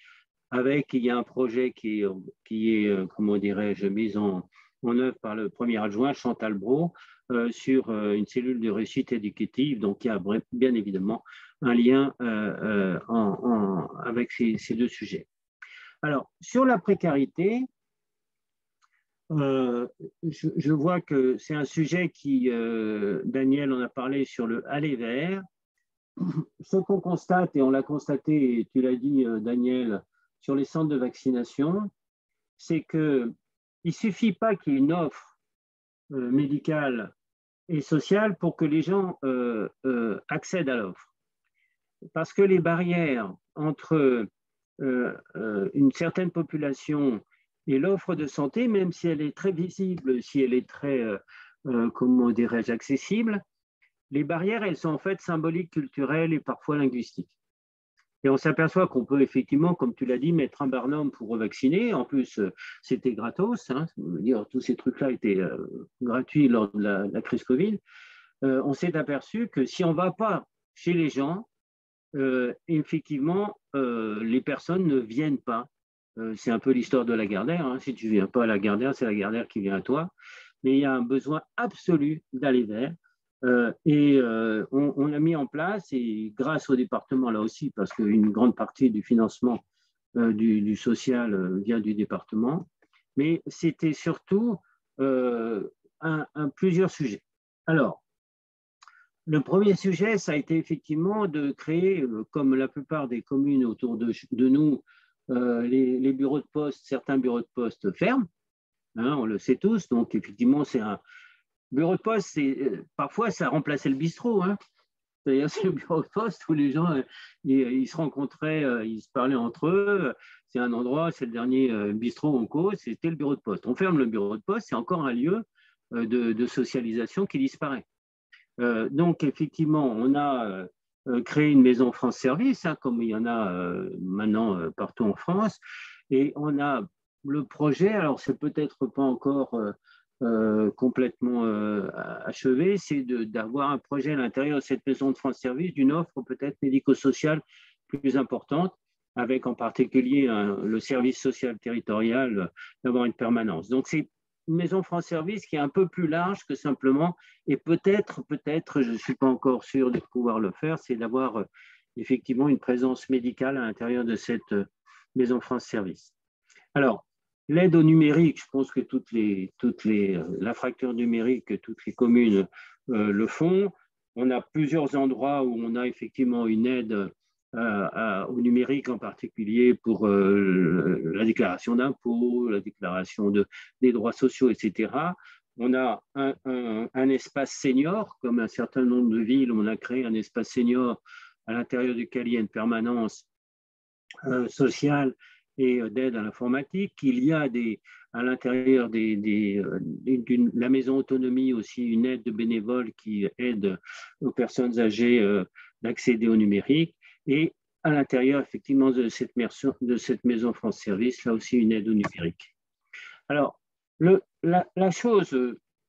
Il y a un projet qui est comment dirais-je, mis en œuvre par le premier adjoint, Chantal Brault, sur une cellule de réussite éducative, donc il y a bien évidemment un lien avec ces deux sujets. Alors, sur la précarité, je vois que c'est un sujet qui, Daniel en a parlé sur le aller vers. Ce qu'on constate, et on l'a constaté, et tu l'as dit Daniel, sur les centres de vaccination, c'est qu'il ne suffit pas qu'il y ait une offre médicale et sociale pour que les gens accèdent à l'offre. Parce que les barrières entre une certaine population et l'offre de santé, même si elle est très visible, si elle est très, comment dirais-je, accessible, les barrières, elles sont en fait symboliques, culturelles et parfois linguistiques. Et on s'aperçoit qu'on peut effectivement, comme tu l'as dit, mettre un barnum pour revacciner. En plus, c'était gratos. Hein, dire, tous ces trucs-là étaient gratuits lors de la crise Covid. On s'est aperçu que si on ne va pas chez les gens, effectivement, les personnes ne viennent pas. C'est un peu l'histoire de la Gardère. Hein. Si tu ne viens pas à la Gardère, c'est la Gardère qui vient à toi. Mais il y a un besoin absolu d'aller vers. On a mis en place, et grâce au département là aussi, parce qu'une grande partie du financement du social vient du département, mais c'était surtout plusieurs sujets. Alors, le premier sujet, ça a été effectivement de créer, comme la plupart des communes autour de nous, les bureaux de poste, certains bureaux de poste ferment, hein, on le sait tous, donc effectivement c'est un bureau de poste, parfois ça remplaçait le bistrot, hein. C'est-à-dire c'est le bureau de poste où les gens ils se rencontraient, ils se parlaient entre eux, c'est un endroit, c'est le dernier bistrot en cause, c'était le bureau de poste. On ferme le bureau de poste, c'est encore un lieu de socialisation qui disparaît. Donc effectivement, on a créé une maison France Service, hein, comme il y en a maintenant partout en France, et on a le projet, alors c'est peut-être pas encore complètement achevé, c'est d'avoir un projet à l'intérieur de cette maison de France Service d'une offre peut-être médico-sociale plus importante, avec en particulier le service social territorial, d'avoir une permanence. Donc c'est une maison France Service qui est un peu plus large que simplement, et peut-être, je ne suis pas encore sûr de pouvoir le faire, c'est d'avoir effectivement une présence médicale à l'intérieur de cette maison France Service. Alors, l'aide au numérique, je pense que la fracture numérique, toutes les communes le font. On a plusieurs endroits où on a effectivement une aide au numérique, en particulier pour la déclaration d'impôts, la déclaration des droits sociaux, etc. On a un espace senior, comme un certain nombre de villes, on a créé un espace senior à l'intérieur duquel il y a une permanence sociale et d'aide à l'informatique. Il y a à l'intérieur de la maison autonomie aussi une aide de bénévoles qui aide aux personnes âgées d'accéder au numérique. Et à l'intérieur, effectivement, de cette maison France Service, là aussi une aide au numérique. Alors, la chose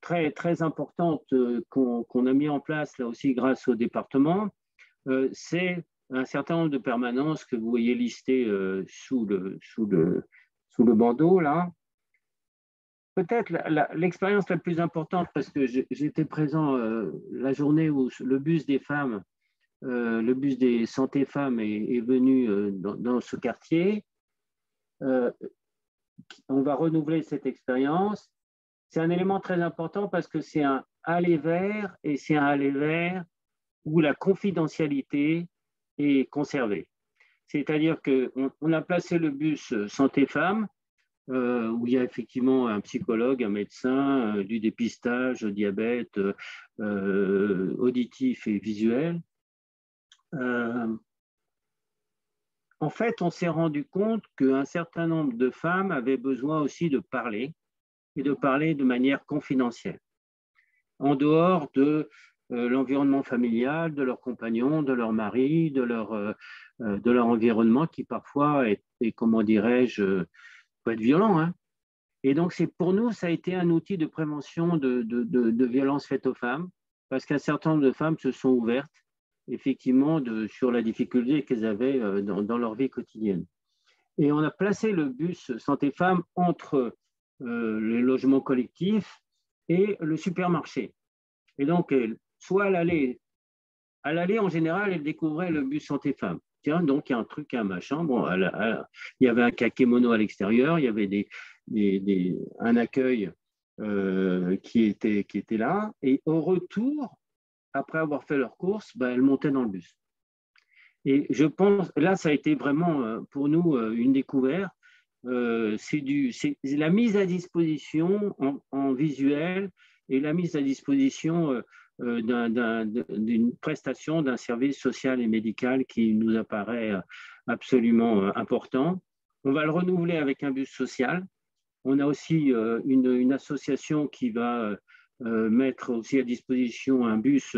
très, très importante qu'on a mis en place, là aussi grâce au département, c'est un certain nombre de permanences que vous voyez listées sous le bandeau, là. Peut-être l'expérience la plus importante, parce que j'étais présent la journée où le bus des femmes, le bus des santé femmes est venu dans ce quartier. On va renouveler cette expérience. C'est un élément très important parce que c'est un aller vers, et c'est un aller vers où la confidentialité est conservée. C'est-à-dire qu'on a placé le bus santé femmes, où il y a effectivement un psychologue, un médecin, du dépistage, diabète, auditif et visuel. En fait, on s'est rendu compte qu'un certain nombre de femmes avaient besoin aussi de parler, et de parler de manière confidentielle, en dehors de l'environnement familial, de leurs compagnons, de leur mari, de leur environnement qui parfois est comment dirais-je, peut être violent. Hein. Et donc, pour nous, ça a été un outil de prévention de violences faites aux femmes, parce qu'un certain nombre de femmes se sont ouvertes, effectivement, sur la difficulté qu'elles avaient dans leur vie quotidienne. Et on a placé le bus Santé Femmes entre les logements collectifs et le supermarché. Et donc, soit à l'aller, en général, elle découvrait le bus Santé Femmes. Tiens, donc il y a un truc, un machin. Bon, il y avait un kakémono à l'extérieur, il y avait un accueil qui était là. Et au retour, après avoir fait leurs courses, elles montaient dans le bus. Et je pense, là, ça a été vraiment pour nous une découverte. C'est la mise à disposition en visuel et la mise à disposition d'une prestation, d'un service social et médical qui nous apparaît absolument important. On va le renouveler avec un bus social. On a aussi une association qui va mettre aussi à disposition un bus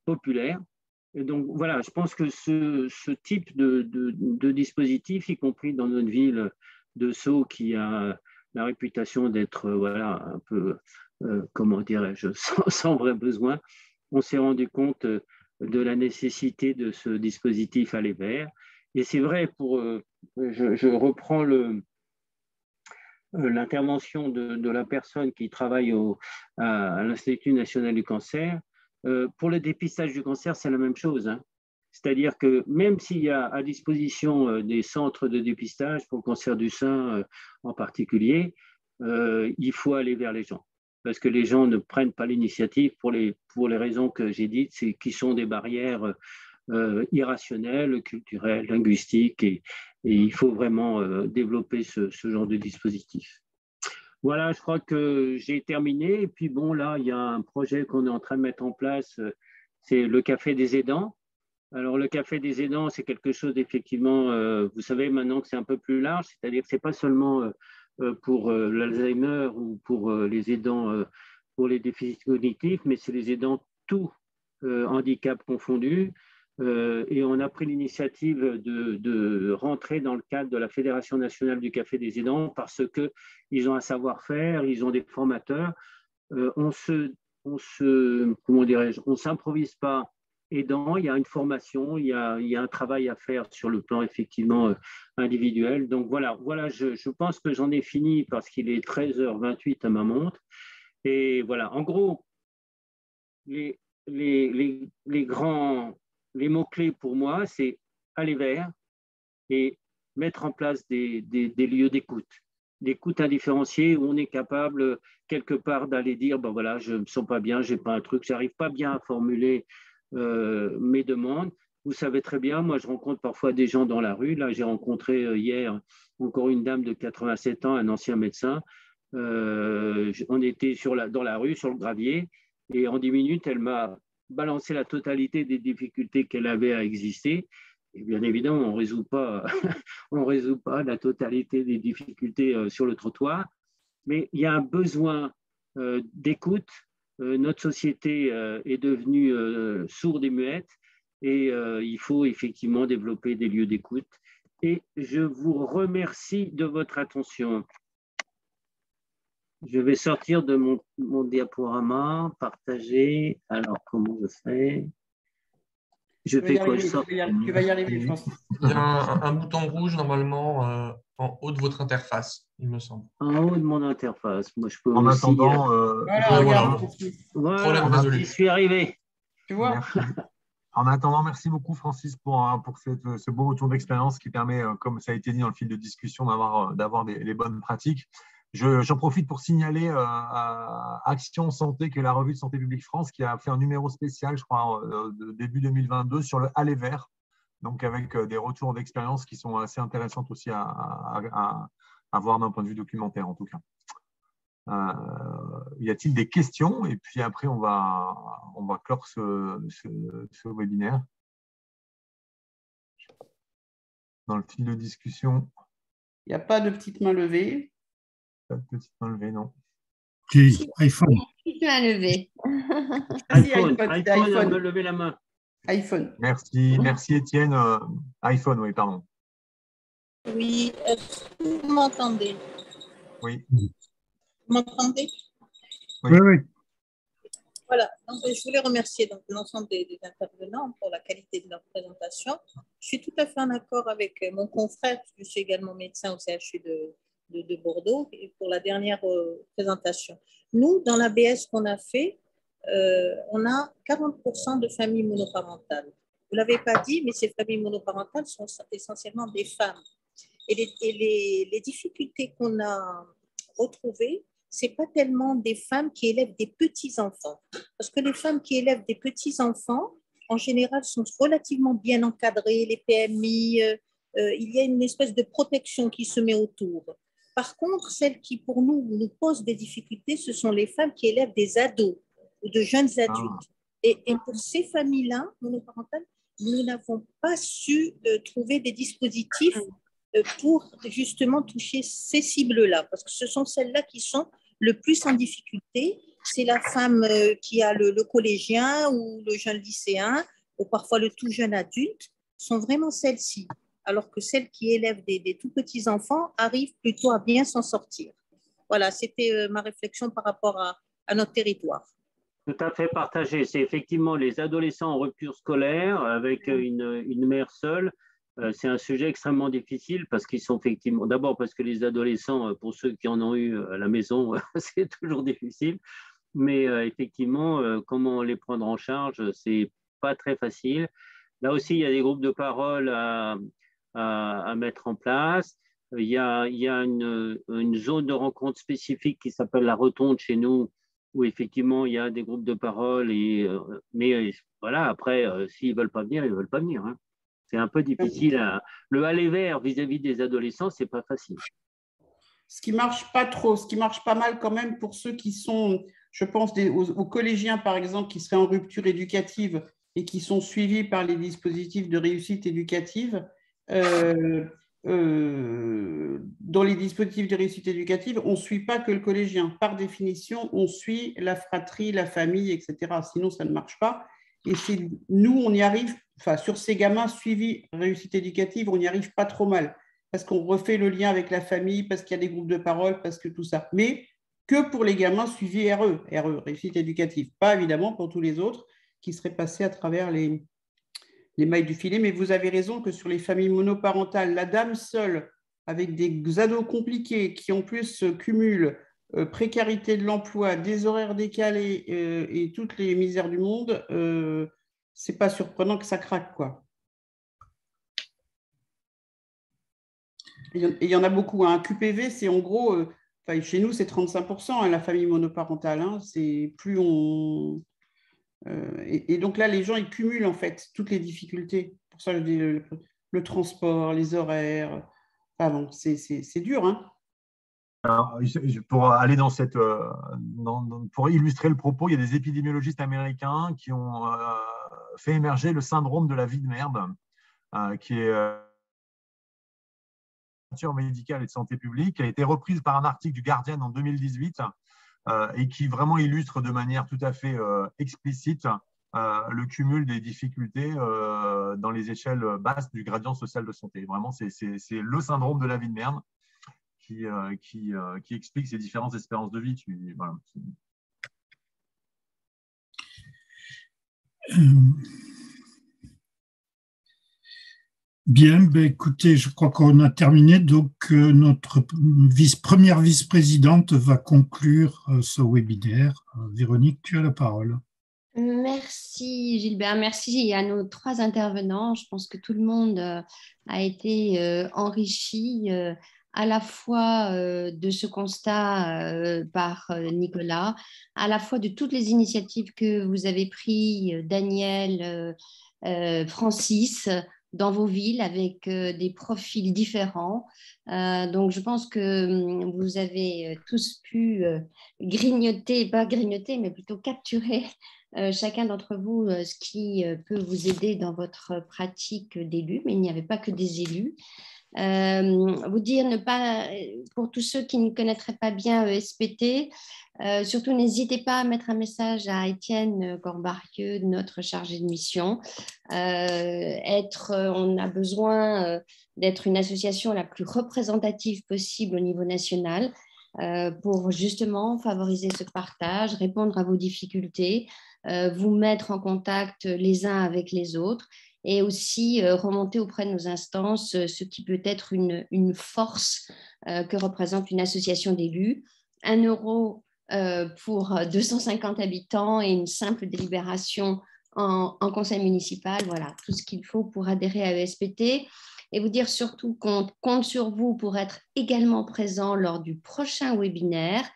populaire. Et donc voilà, je pense que ce type de dispositif, y compris dans notre ville de Sceaux, qui a la réputation d'être un peu, comment dirais-je, sans vrai besoin, on s'est rendu compte de la nécessité de ce dispositif aller vers. Et c'est vrai, je reprends l'intervention de la personne qui travaille à l'Institut national du cancer. Pour le dépistage du cancer, c'est la même chose. Hein. C'est-à-dire que même s'il y a à disposition des centres de dépistage pour le cancer du sein en particulier, il faut aller vers les gens. Parce que les gens ne prennent pas l'initiative pour les raisons que j'ai dites, qui sont des barrières irrationnelles, culturelles, linguistiques, et il faut vraiment développer ce genre de dispositif. Voilà, je crois que j'ai terminé. Et puis bon, là, il y a un projet qu'on est en train de mettre en place, c'est le Café des aidants. Alors, le Café des aidants, c'est quelque chose d'effectivement, vous savez maintenant que c'est un peu plus large, c'est-à-dire que ce n'est pas seulement pour l'Alzheimer ou pour les aidants pour les déficits cognitifs, mais c'est les aidants tous handicaps confondus. et on a pris l'initiative de rentrer dans le cadre de la Fédération nationale du café des aidants parce qu'ils ont un savoir-faire, ils ont des formateurs. On s'improvise pas aidant, il y a une formation, il y a un travail à faire sur le plan effectivement individuel. Donc voilà, je pense que j'en ai fini parce qu'il est 13h28 à ma montre. Et voilà, en gros, les mots-clés pour moi, c'est aller vers et mettre en place des lieux d'écoute indifférenciés où on est capable quelque part d'aller dire, ben voilà, je ne me sens pas bien, je n'ai pas un truc, je n'arrive pas bien à formuler mes demandes. Vous savez très bien, moi je rencontre parfois des gens dans la rue. Là, j'ai rencontré hier encore une dame de 87 ans, un ancien médecin. On était dans la rue, sur le gravier, et en 10 minutes, elle m'a balancé la totalité des difficultés qu'elle avait à exister. Et bien évidemment, on résout pas la totalité des difficultés sur le trottoir, mais il y a un besoin d'écoute. Notre société est devenue sourde et muette, et il faut effectivement développer des lieux d'écoute. Et je vous remercie de votre attention. Je vais sortir de mon diaporama, partager. Alors, comment je fais? Je fais quoi? Tu vas y arriver, je pense. Il y a un bouton rouge normalement en haut de votre interface, il me semble. En haut de mon interface. Moi, je peux En aussi... attendant, voilà, j'y suis arrivé. Tu vois? Merci. En attendant, merci beaucoup Francis pour ce beau retour d'expérience qui permet, comme ça a été dit dans le fil de discussion, d'avoir les bonnes pratiques. J'en profite pour signaler à Action Santé, qui est la revue de Santé publique France, qui a fait un numéro spécial, je crois, début 2022, sur le aller vers, donc avec des retours d'expérience qui sont assez intéressantes aussi à voir d'un point de vue documentaire, en tout cas. Y a-t-il des questions? Et puis après, on va clore ce webinaire. Dans le fil de discussion. Il n'y a pas de petite main levée. Pas de petite main levée, non. Okay, iPhone. Petite main levée. iPhone, me lever la main. iPhone. Merci Étienne. iPhone, oui, pardon. Oui, est-ce que vous m'entendez? Oui. Vous m'entendez? Oui, oui. Voilà, donc, je voulais remercier l'ensemble des intervenants pour la qualité de leur présentation. Je suis tout à fait en accord avec mon confrère, je suis également médecin au CHU de Bordeaux, et pour la dernière présentation. Nous, dans l'ABS qu'on a fait, on a 40% de familles monoparentales. Vous ne l'avez pas dit, mais ces familles monoparentales sont essentiellement des femmes. Et les difficultés qu'on a retrouvées, ce n'est pas tellement des femmes qui élèvent des petits-enfants. Parce que les femmes qui élèvent des petits-enfants, en général, sont relativement bien encadrées, les PMI, il y a une espèce de protection qui se met autour. Par contre, celles qui, pour nous posent des difficultés, ce sont les femmes qui élèvent des ados ou de jeunes adultes. Et pour ces familles-là, monoparentales, nous n'avons pas su trouver des dispositifs pour justement toucher ces cibles-là, parce que ce sont celles-là qui sont le plus en difficulté. C'est la femme qui a le collégien ou le jeune lycéen, ou parfois le tout jeune adulte, sont vraiment celles-ci, alors que celles qui élèvent des tout petits enfants arrivent plutôt à bien s'en sortir. Voilà, c'était ma réflexion par rapport à notre territoire. Tout à fait partagé. C'est effectivement les adolescents en rupture scolaire avec une mère seule. C'est un sujet extrêmement difficile parce qu'ils sont effectivement, d'abord parce que les adolescents, pour ceux qui en ont eu à la maison, c'est toujours difficile. Mais effectivement, comment les prendre en charge, c'est pas très facile. Là aussi, il y a des groupes de parole à mettre en place. Il y a une zone de rencontre spécifique qui s'appelle la Rotonde chez nous, où effectivement, il y a des groupes de parole. Mais voilà, après, s'ils ne veulent pas venir, ils ne veulent pas venir. Hein. C'est un peu difficile. Le aller vers vis-à-vis des adolescents, ce n'est pas facile. Ce qui ne marche pas trop, ce qui marche pas mal quand même pour ceux qui sont, je pense, aux collégiens, par exemple, qui seraient en rupture éducative et qui sont suivis par les dispositifs de réussite éducative. Dans les dispositifs de réussite éducative, on ne suit pas que le collégien. Par définition, on suit la fratrie, la famille, etc. Sinon, ça ne marche pas. Et nous, on y arrive, enfin, sur ces gamins suivis réussite éducative, on n'y arrive pas trop mal, parce qu'on refait le lien avec la famille, parce qu'il y a des groupes de parole, parce que tout ça. Mais que pour les gamins suivis RE, réussite éducative, pas évidemment pour tous les autres qui seraient passés à travers les mailles du filet. Mais vous avez raison que sur les familles monoparentales, la dame seule, avec des ados compliqués, qui en plus cumulent précarité de l'emploi, des horaires décalés et toutes les misères du monde, c'est pas surprenant que ça craque, quoi. Il y en a beaucoup. Un QPV, c'est en gros, chez nous, c'est 35%, la famille monoparentale. C'est plus on. Et donc là, les gens, ils cumulent en fait toutes les difficultés. Pour ça, je dis le transport, les horaires. Enfin bon, c'est dur, hein. Alors, pour aller dans cette, pour illustrer le propos, il y a des épidémiologistes américains qui ont fait émerger le syndrome de la vie de merde, qui est médicale et de santé publique, qui a été reprise par un article du Guardian en 2018 et qui vraiment illustre de manière tout à fait explicite le cumul des difficultés dans les échelles basses du gradient social de santé. Vraiment, c'est le syndrome de la vie de merde qui explique ces différentes espérances de vie. Voilà. Bien, écoutez, je crois qu'on a terminé. Donc, notre première vice-présidente va conclure ce webinaire. Véronique, tu as la parole. Merci Gilbert, merci à nos 3 intervenants. Je pense que tout le monde a été enrichi à la fois de ce constat par Nicolas, à la fois de toutes les initiatives que vous avez prises, Daniel, Francis, dans vos villes avec des profils différents. Donc, je pense que vous avez tous pu grignoter, pas grignoter, mais plutôt capturer chacun d'entre vous ce qui peut vous aider dans votre pratique d'élu, mais il n'y avait pas que des élus. Vous dire, pour tous ceux qui ne connaîtraient pas bien ESPT, surtout n'hésitez pas à mettre un message à Étienne Corbarieux, notre chargé de mission. On a besoin d'être une association la plus représentative possible au niveau national pour justement favoriser ce partage, répondre à vos difficultés, vous mettre en contact les uns avec les autres et aussi remonter auprès de nos instances ce qui peut être une force que représente une association d'élus. 1 euro pour 250 habitants et une simple délibération en conseil municipal. Voilà, tout ce qu'il faut pour adhérer à ESPT. Et vous dire surtout qu'on compte sur vous pour être également présent lors du prochain webinaire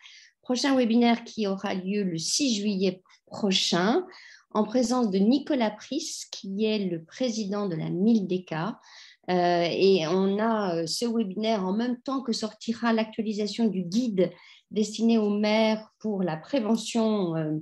qui aura lieu le 6 juillet prochain, en présence de Nicolas Pris, qui est le président de la MILDECA. Et on a ce webinaire en même temps que sortira l'actualisation du guide destiné aux maires pour la prévention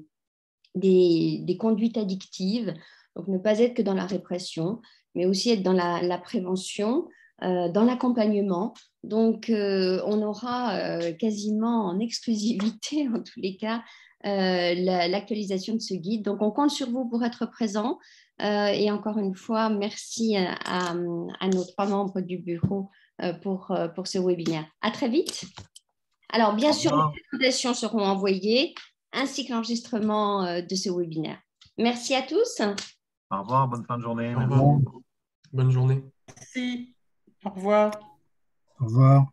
des conduites addictives. Donc, ne pas être que dans la répression, mais aussi être dans la prévention, dans l'accompagnement. Donc, on aura quasiment en exclusivité, en tous les cas, l'actualisation de ce guide. Donc, on compte sur vous pour être présent. Et encore une fois, merci à nos 3 membres du bureau pour ce webinaire. À très vite. Alors, bien sûr, les présentations seront envoyées, ainsi que l'enregistrement de ce webinaire. Merci à tous. Au revoir, bonne fin de journée. Au revoir. Bonne journée. Merci. Au revoir. Au revoir.